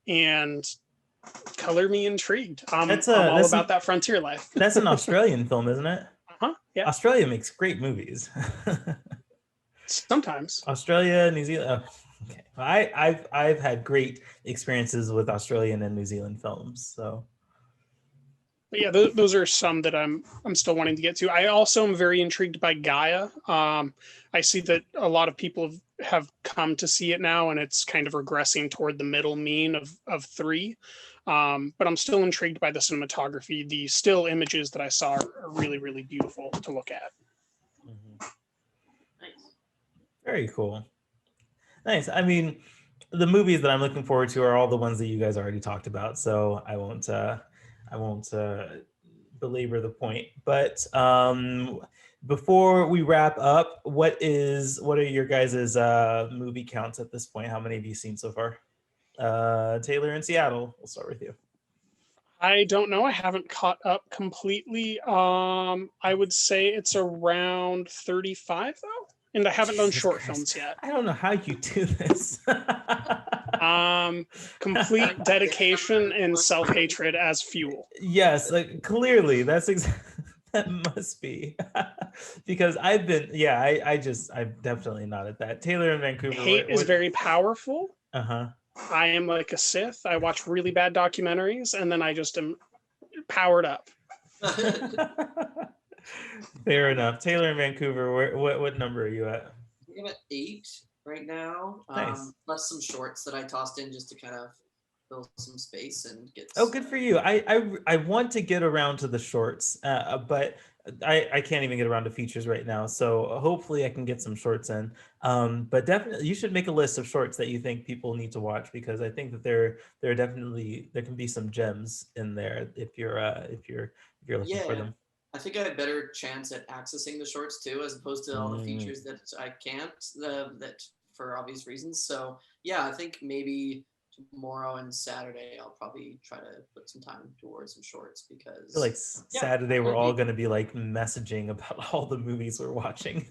And color me intrigued. That's I'm a all about that frontier life. that's an Australian film, isn't it? Uh-huh. Yeah. Australia makes great movies. Sometimes. Australia, New Zealand. Oh, okay, I've had great experiences with Australian and New Zealand films. So But yeah, those are some that I'm still wanting to get to. I also am very intrigued by Gaia. I see that a lot of people have come to see it now, and it's kind of regressing toward the middle mean of three. But I'm still intrigued by the cinematography. The still images that I saw are really, really beautiful to look at. Nice. very cool. Nice. I mean, the movies that I'm looking forward to are all the ones that you guys already talked about, so I won't belabor the point. But before we wrap up, what are your guys' movie counts at this point? How many have you seen so far? Taylor in Seattle. We'll start with you. I don't know. I haven't caught up completely. I would say it's around 35 though, and I haven't done Jesus short Christ. films yet. I don't know how you do this. Complete dedication and self-hatred as fuel. Yes, like clearly that's that must be because I've been I'm definitely not at that. Taylor in Vancouver. Hate is very powerful. Uh-huh. I am like a Sith. I watch really bad documentaries and then I just am powered up. Fair enough. Taylor in Vancouver, what number are you at? I'm at 8 right now. Nice. Plus some shorts that I tossed in just to kind of fill some space and get. Oh, good for you. I want to get around to the shorts, but I can't even get around to features right now. So hopefully I can get some shorts in. But definitely you should make a list of shorts that you think people need to watch, because I think that there can be some gems in there if you're looking for them. I think I have a better chance at accessing the shorts too, as opposed to all the features that I can't, that for obvious reasons. So yeah, I think maybe tomorrow and Saturday I'll probably try to put some time towards some shorts, because I feel like Saturday we're all going to be like messaging about all the movies we're watching.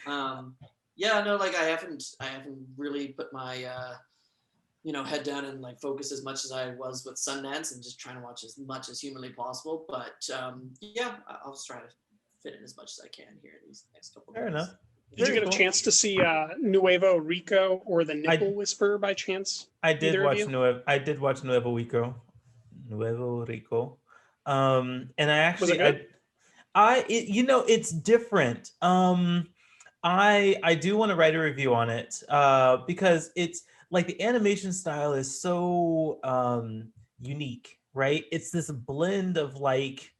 No, like I haven't really put my head down and like focus as much as I was with Sundance, and just trying to watch as much as humanly possible. But I'll just try to fit in as much as I can here in these next couple of days. Fair enough. Did you get a chance to see Nuevo Rico or The Nipple Whisperer by chance? I did watch Nuevo Rico. And I actually it's different. I do want to write a review on it because it's like the animation style is so unique, right? It's this blend of like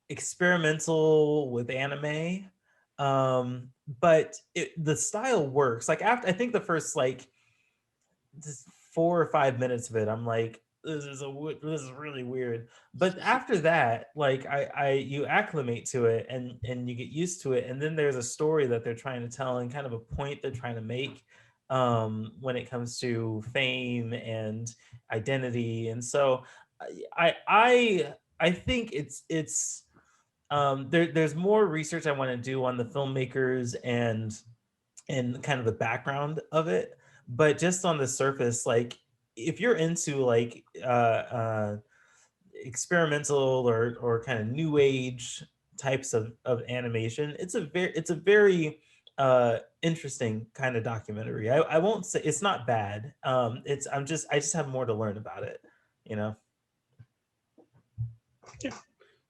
experimental with anime, but the style works. Like after I think the first like just 4 or 5 minutes of it, I'm like, this is really weird. But after that, like you acclimate to it and you get used to it, and then there's a story that they're trying to tell and kind of a point they're trying to make when it comes to fame and identity. And so I think it's there's more research I want to do on the filmmakers and kind of the background of it. But just on the surface, like if you're into like experimental or kind of new age types of animation. It's a very interesting kind of documentary. I won't say it's not bad. I just have more to learn about it, you know. Yeah.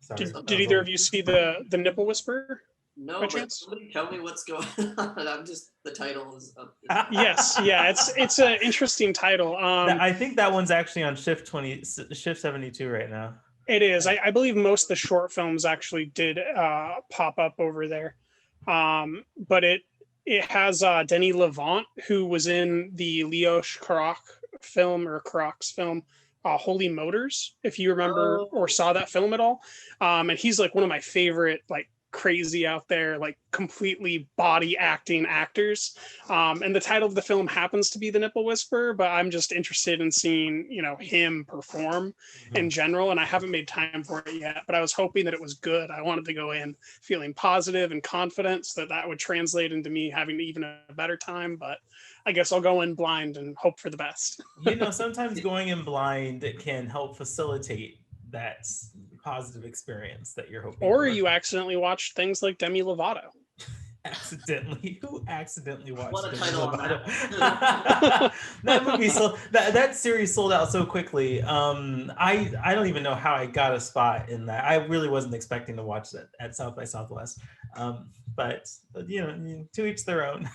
Sorry. Did either of you see the Nipple Whisperer? No, By but chance? somebody tell me what's going on. I'm just, the title is Yes, yeah, it's an interesting title. I think that one's actually on shift 72 right now. It is. I believe most of the short films actually did pop up over there. But it has Denis Lavant, who was in the Leosh Carax film, Holy Motors, if you remember or saw that film at all. And he's like one of my favorite, like, crazy out there, like completely body acting actors. And the title of the film happens to be The Nipple Whisperer, but I'm just interested in seeing, him perform in general. And I haven't made time for it yet, but I was hoping that it was good. I wanted to go in feeling positive and confident so that would translate into me having even a better time. But I guess I'll go in blind and hope for the best. Sometimes going in blind can help facilitate that positive experience that you're hoping or for. You accidentally watched things like Demi Lovato. Accidentally? Who accidentally watched what a Demi title Lovato? on that. That movie that series sold out so quickly. I don't even know how I got a spot in that. I really wasn't expecting to watch that at South by Southwest. But to each their own.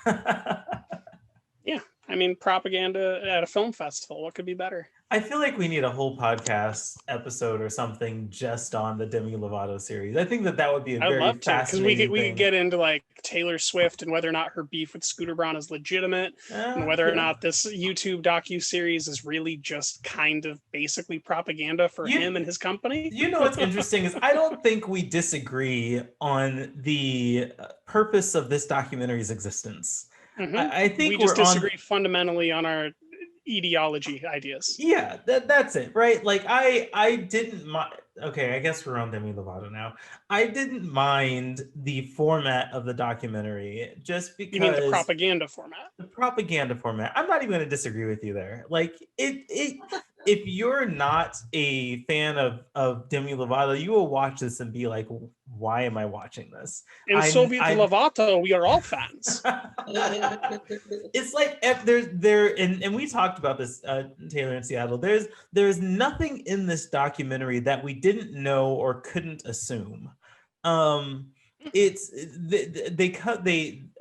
Yeah, I mean, propaganda at a film festival. What could be better? I feel like we need a whole podcast episode or something just on the Demi Lovato series. I think that would be a very fascinating because we could get into like Taylor Swift and whether or not her beef with Scooter Braun is legitimate, and whether or not this YouTube docu-series is really just kind of basically propaganda for him and his company. What's interesting is I don't think we disagree on the purpose of this documentary's existence. Mm-hmm. I think we just disagree fundamentally on our ideology ideas. Yeah, that's it, right? Like I didn't mind. Okay, I guess we're on Demi Lovato now. I didn't mind the format of the documentary just because. You mean the propaganda format? The propaganda format. I'm not even going to disagree with you there. Like if you're not a fan of Demi Lovato, you will watch this and be like, why am I watching this? In Soviet Lovato, we are all fans. It's like if and we talked about this, Taylor, in Seattle. There's nothing in this documentary that we didn't know or couldn't assume. It's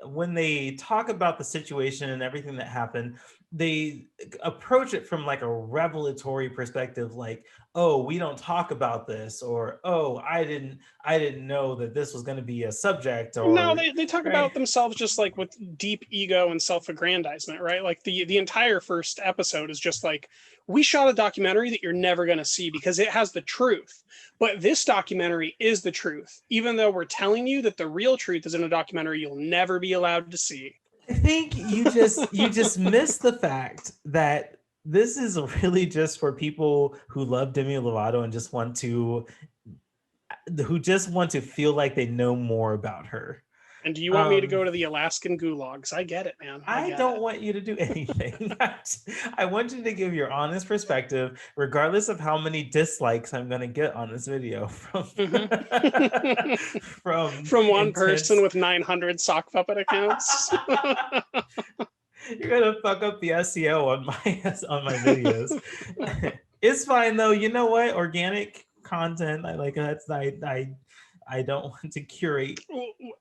when they talk about the situation and everything that happened, they approach it from like a revelatory perspective, like, oh, we don't talk about this, or oh, I didn't know that this was going to be a subject. Or no, they talk about themselves just like with deep ego and self-aggrandizement, right? Like the entire first episode is just like, we shot a documentary that you're never going to see because it has the truth. But this documentary is the truth, even though we're telling you that the real truth is in a documentary you'll never be allowed to see. I think you just miss the fact that this is really just for people who love Demi Lovato and just want to feel like they know more about her. And do you want me to go to the Alaskan gulags? I get it, man. I don't want you to do anything. I want you to give your honest perspective, regardless of how many dislikes I'm going to get on this video from from one person with 900 sock puppet accounts. You're gonna fuck up the SEO on my videos. It's fine though. You know what? Organic content. I like that. I don't want to curate.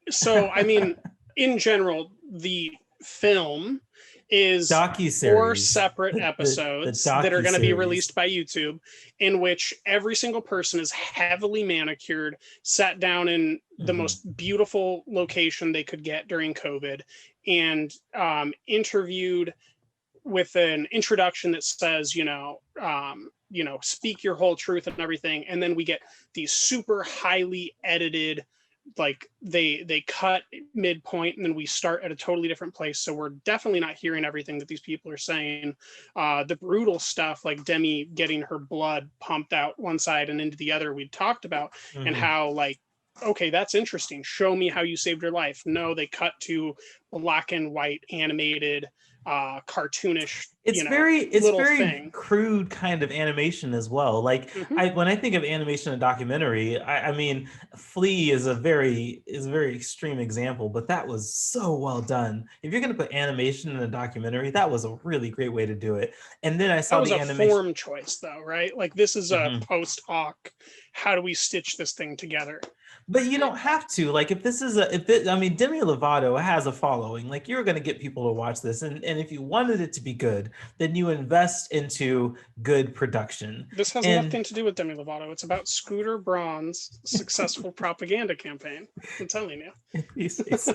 So, I mean, in general, the film is docuseries. 4 separate episodes that are going to be released by YouTube, in which every single person is heavily manicured, sat down in the most beautiful location they could get during COVID, and interviewed with an introduction that says, speak your whole truth and everything. And then we get these super highly edited, like they cut midpoint and then we start at a totally different place. So we're definitely not hearing everything that these people are saying. The brutal stuff, like Demi getting her blood pumped out one side and into the other, we talked about, and how like, okay, that's interesting. Show me how you saved your life. No, they cut to black and white animated cartoonish, it's little very thing. crude kind of animation as well. Like when I think of animation and documentary, I mean Flea is a very extreme example, but that was so well done. If you're going to put animation in a documentary, that was a really great way to do it. And then I That saw was the a animation form choice, though, right? Like this is a post hoc. How do we stitch this thing together? But you don't have to. Like if this is I mean, Demi Lovato has a following. Like you're going to get people to watch this, and if you wanted it to be good, then you invest into good production. This has And nothing to do with Demi Lovato. It's about Scooter Braun's successful propaganda campaign. I'm telling you. you say so.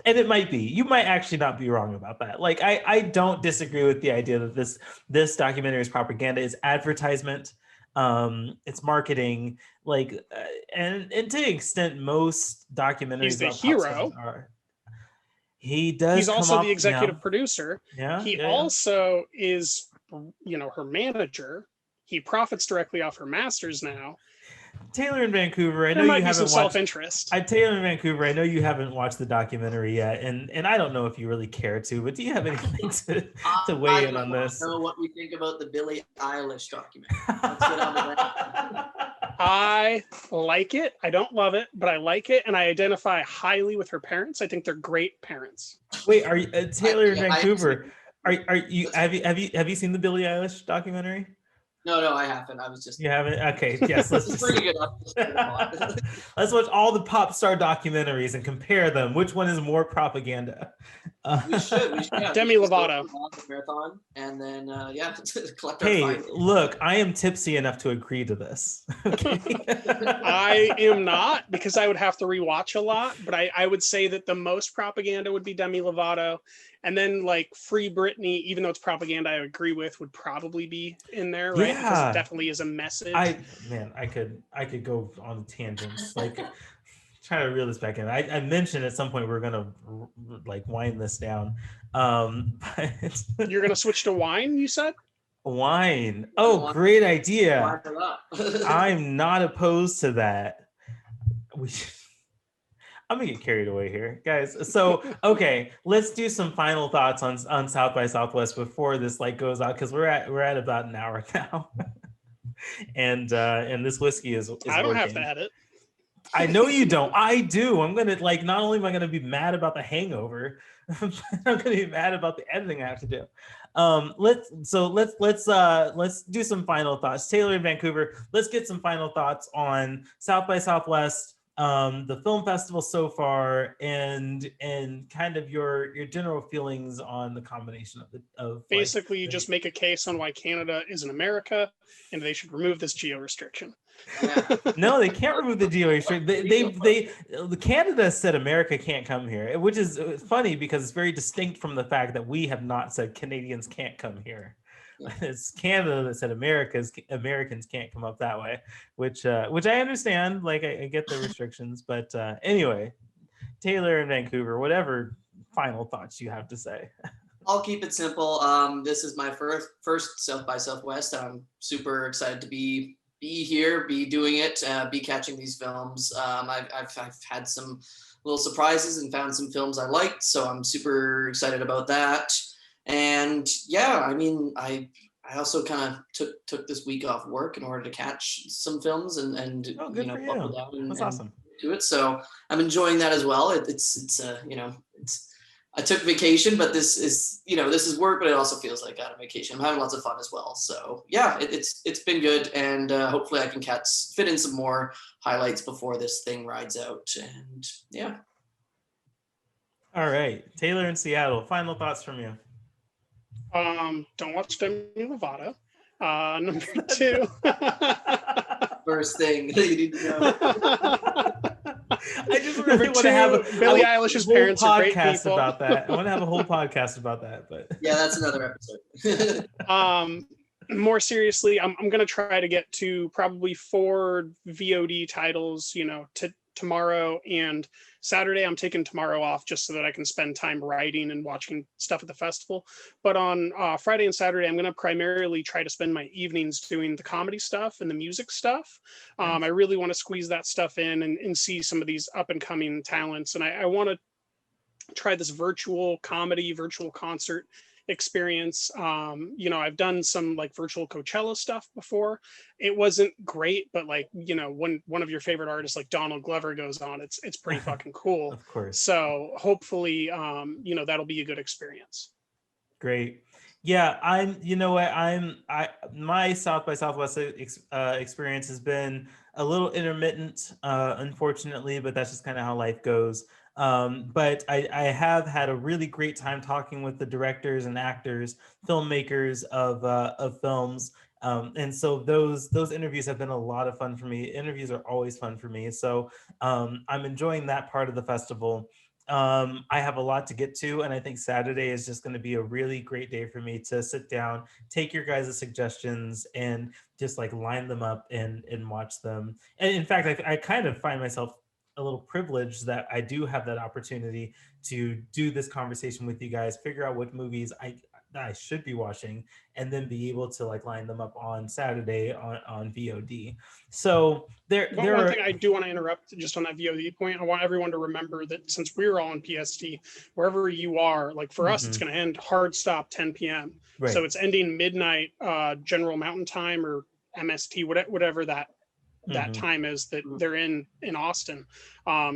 And it might be. You might actually not be wrong about that. Like I don't disagree with the idea that this documentary is propaganda, is advertisement. It's marketing, like and to an extent most documentaries He's the about pop stars hero. are. He does He's come also up, the executive producer. He also is, her manager. He profits directly off her masters now. Taylor in Vancouver, I know There might you be haven't some watched self-interest. Taylor in Vancouver, I know you haven't watched the documentary yet, and I don't know if you really care to, but do you have anything to weigh in on this? I don't know what we think about the Billie Eilish documentary. Let's get on to that. I like it. I don't love it, but I like it, and I identify highly with her parents. I think they're great parents. Wait, are you Taylor in Vancouver? Are you have you seen the Billie Eilish documentary? No, I haven't. I was just. You haven't? Okay, yes. Let's just. Pretty good. Let's watch all the pop star documentaries and compare them. Which one is more propaganda? We should. Demi Lovato. Marathon, and then collect our findings. Hey, look, I am tipsy enough to agree to this. Okay. I am not, because I would have to rewatch a lot. But I would say that the most propaganda would be Demi Lovato. And then like Free Britney, even though it's propaganda I agree with, would probably be in there, right? Yeah. Because it definitely is a message. I could go on tangents. Like try to reel this back in. I mentioned at some point we're gonna like wind this down. But You're gonna switch to wine, you said? Wine. Oh, great idea. I'm not opposed to that. I'm gonna get carried away here, guys. So, okay, let's do some final thoughts on South by Southwest before this like goes out, because we're at about an hour now, and this whiskey is I don't working. have to edit. I know you don't. I do. I'm gonna like. Not only am I gonna be mad about the hangover, I'm gonna be mad about the editing I have to do. Let's do some final thoughts. Taylor in Vancouver, let's get some final thoughts on South by Southwest, the film festival so far, and kind of your general feelings on the combination of basically you just make a case on why Canada isn't America and they should remove this geo restriction. No, they can't remove the geo restriction. The Canada said America can't come here, which is funny because it's very distinct from the fact that we have not said Canadians can't come here. It's Canada that said Americans can't come up that way, which I understand. Like I get the restrictions, but anyway, Taylor in Vancouver, whatever final thoughts you have to say. I'll keep it simple. This is my first South by Southwest. I'm super excited to be here, be doing it, be catching these films. I've had some little surprises and found some films I liked, so I'm super excited about that. And yeah, I mean, I also kind of took this week off work in order to catch some films and buckle down and, that's awesome. Do it. So I'm enjoying that as well. I took vacation, but this is work, but it also feels like out of vacation. I'm having lots of fun as well. So yeah, it's been good, and hopefully I can fit in some more highlights before this thing rides out. And yeah. All right, Taylor in Seattle. Final thoughts from you. Don't watch Demi Lovato. Number 2. First thing that you need to know. I just really want to have Billie Eilish's parents are great people. About that. I want to have a whole podcast about that, but yeah, that's another episode. More seriously, I'm going to try to get to probably 4 VOD titles, tomorrow and Saturday. I'm taking tomorrow off just so that I can spend time writing and watching stuff at the festival. But on Friday and Saturday, I'm going to primarily try to spend my evenings doing the comedy stuff and the music stuff. I really want to squeeze that stuff in and see some of these up and coming talents. And I want to try this virtual comedy, virtual concert experience. I've done some like virtual Coachella stuff before. It wasn't great, but like, when one of your favorite artists like Donald Glover goes on, it's pretty fucking cool. Of course. So hopefully, that'll be a good experience. Great. Yeah, my South by Southwest experience has been a little intermittent, unfortunately, but that's just kind of how life goes. But I have had a really great time talking with the directors and actors, filmmakers of films. And so those interviews have been a lot of fun for me. Interviews are always fun for me. So I'm enjoying that part of the festival. I have a lot to get to, and I think Saturday is just going to be a really great day for me to sit down, take your guys' suggestions, and just like line them up and watch them. And in fact, I kind of find myself a little privileged that I do have that opportunity to do this conversation with you guys, figure out what movies I should be watching, and then be able to like line them up on Saturday on VOD. So One thing I do want to interrupt just on that VOD point. I want everyone to remember that since we're all on PST, wherever you are, like for us, it's going to end hard stop 10 p.m. Right. So it's ending midnight General Mountain Time or MST, whatever that time is that they're in Austin.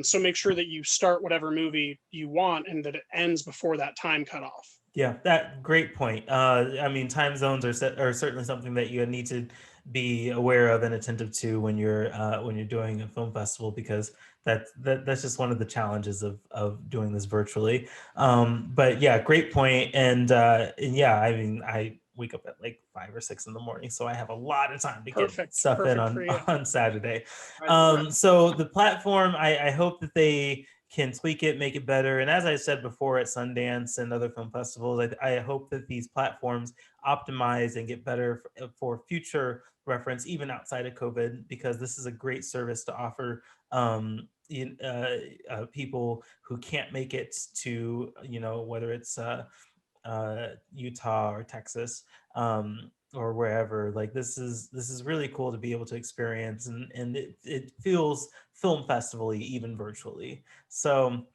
So make sure that you start whatever movie you want and that it ends before that time cutoff. Yeah, that great point. I mean, time zones are certainly something that you need to be aware of and attentive to when you're doing a film festival, because that's just one of the challenges of doing this virtually. But yeah, great point. And yeah, I mean, I wake up at like 5 or 6 in the morning, so I have a lot of time to get stuff in on Saturday. So the platform, I hope that they can tweak it, make it better. And as I said before, at Sundance and other film festivals, I hope that these platforms optimize and get better for future reference, even outside of COVID, because this is a great service to offer people who can't make it to, whether it's Utah or Texas, or wherever. Like this is really cool to be able to experience, and it feels film festival-y even virtually. So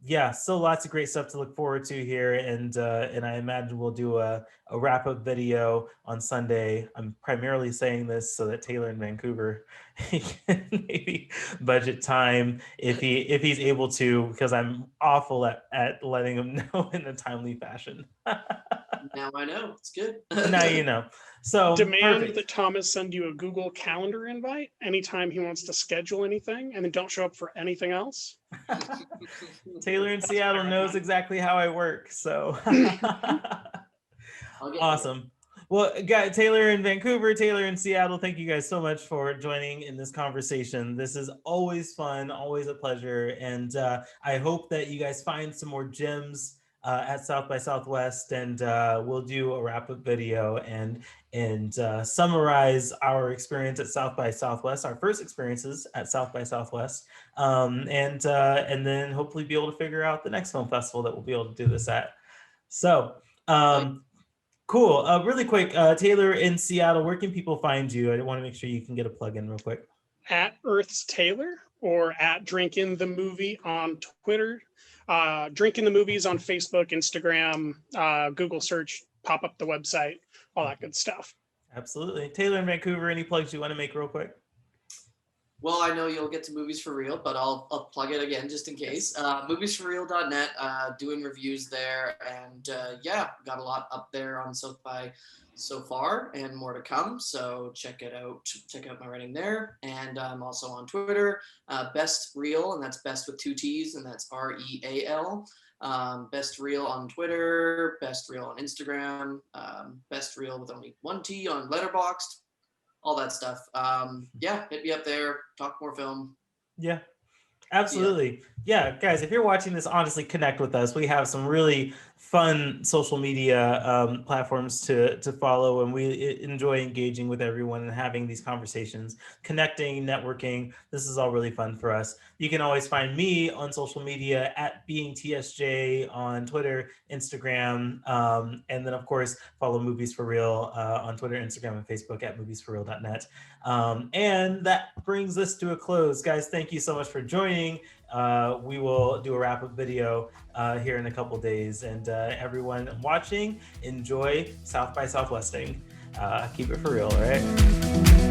yeah, still lots of great stuff to look forward to here, and I imagine we'll do a wrap-up video on Sunday. I'm primarily saying this so that Taylor in Vancouver can maybe budget time if he's able to, because I'm awful at letting him know in a timely fashion. Now I know. It's good. Now you know. So demand that Thomas send you a Google Calendar invite anytime he wants to schedule anything, and then don't show up for anything else. Taylor in Seattle knows exactly how I work, so awesome. Well, guys, Taylor in Vancouver, Taylor in Seattle, thank you guys so much for joining in this conversation. This is always fun, always a pleasure, and I hope that you guys find some more gems at South by Southwest, and we'll do a wrap-up video and summarize our experience at South by Southwest, our first experiences at South by Southwest, and then hopefully be able to figure out the next film festival that we'll be able to do this at. So cool. Really quick, Taylor in Seattle, where can people find you? I want to make sure you can get a plug in real quick. At Earth's Taylor, or at Drinking the Movie on Twitter. Drinking the Movies on Facebook, Instagram, Google search, pop up the website, all that good stuff. Absolutely. Taylor in Vancouver, any plugs you want to make real quick? Well, I know you'll get to Movies for Real, but I'll plug it again just in case. Moviesforreal.net, doing reviews there, and yeah, got a lot up there on South by so far, and more to come. So check it out. Check out my writing there, and I'm also on Twitter, Best Reel, and that's best with 2 T's, and that's REAL. Best Reel on Twitter, Best Reel on Instagram, Best Reel with only 1 T on Letterboxd. All that stuff. Yeah, hit me up there. Talk more film. Yeah, absolutely. Yeah, guys, if you're watching this, honestly, connect with us. We have some really fun social media platforms to follow, and we enjoy engaging with everyone and having these conversations, connecting, networking. This is all really fun for us. You can always find me on social media at beingtsj on Twitter, Instagram, and then of course follow Movies for Real on Twitter, Instagram, and Facebook at moviesforreal.net. And that brings us to a close. Guys, thank you so much for joining. we will do a wrap-up video here in a couple days. And everyone watching, enjoy South by Southwesting. Keep it for real, all right?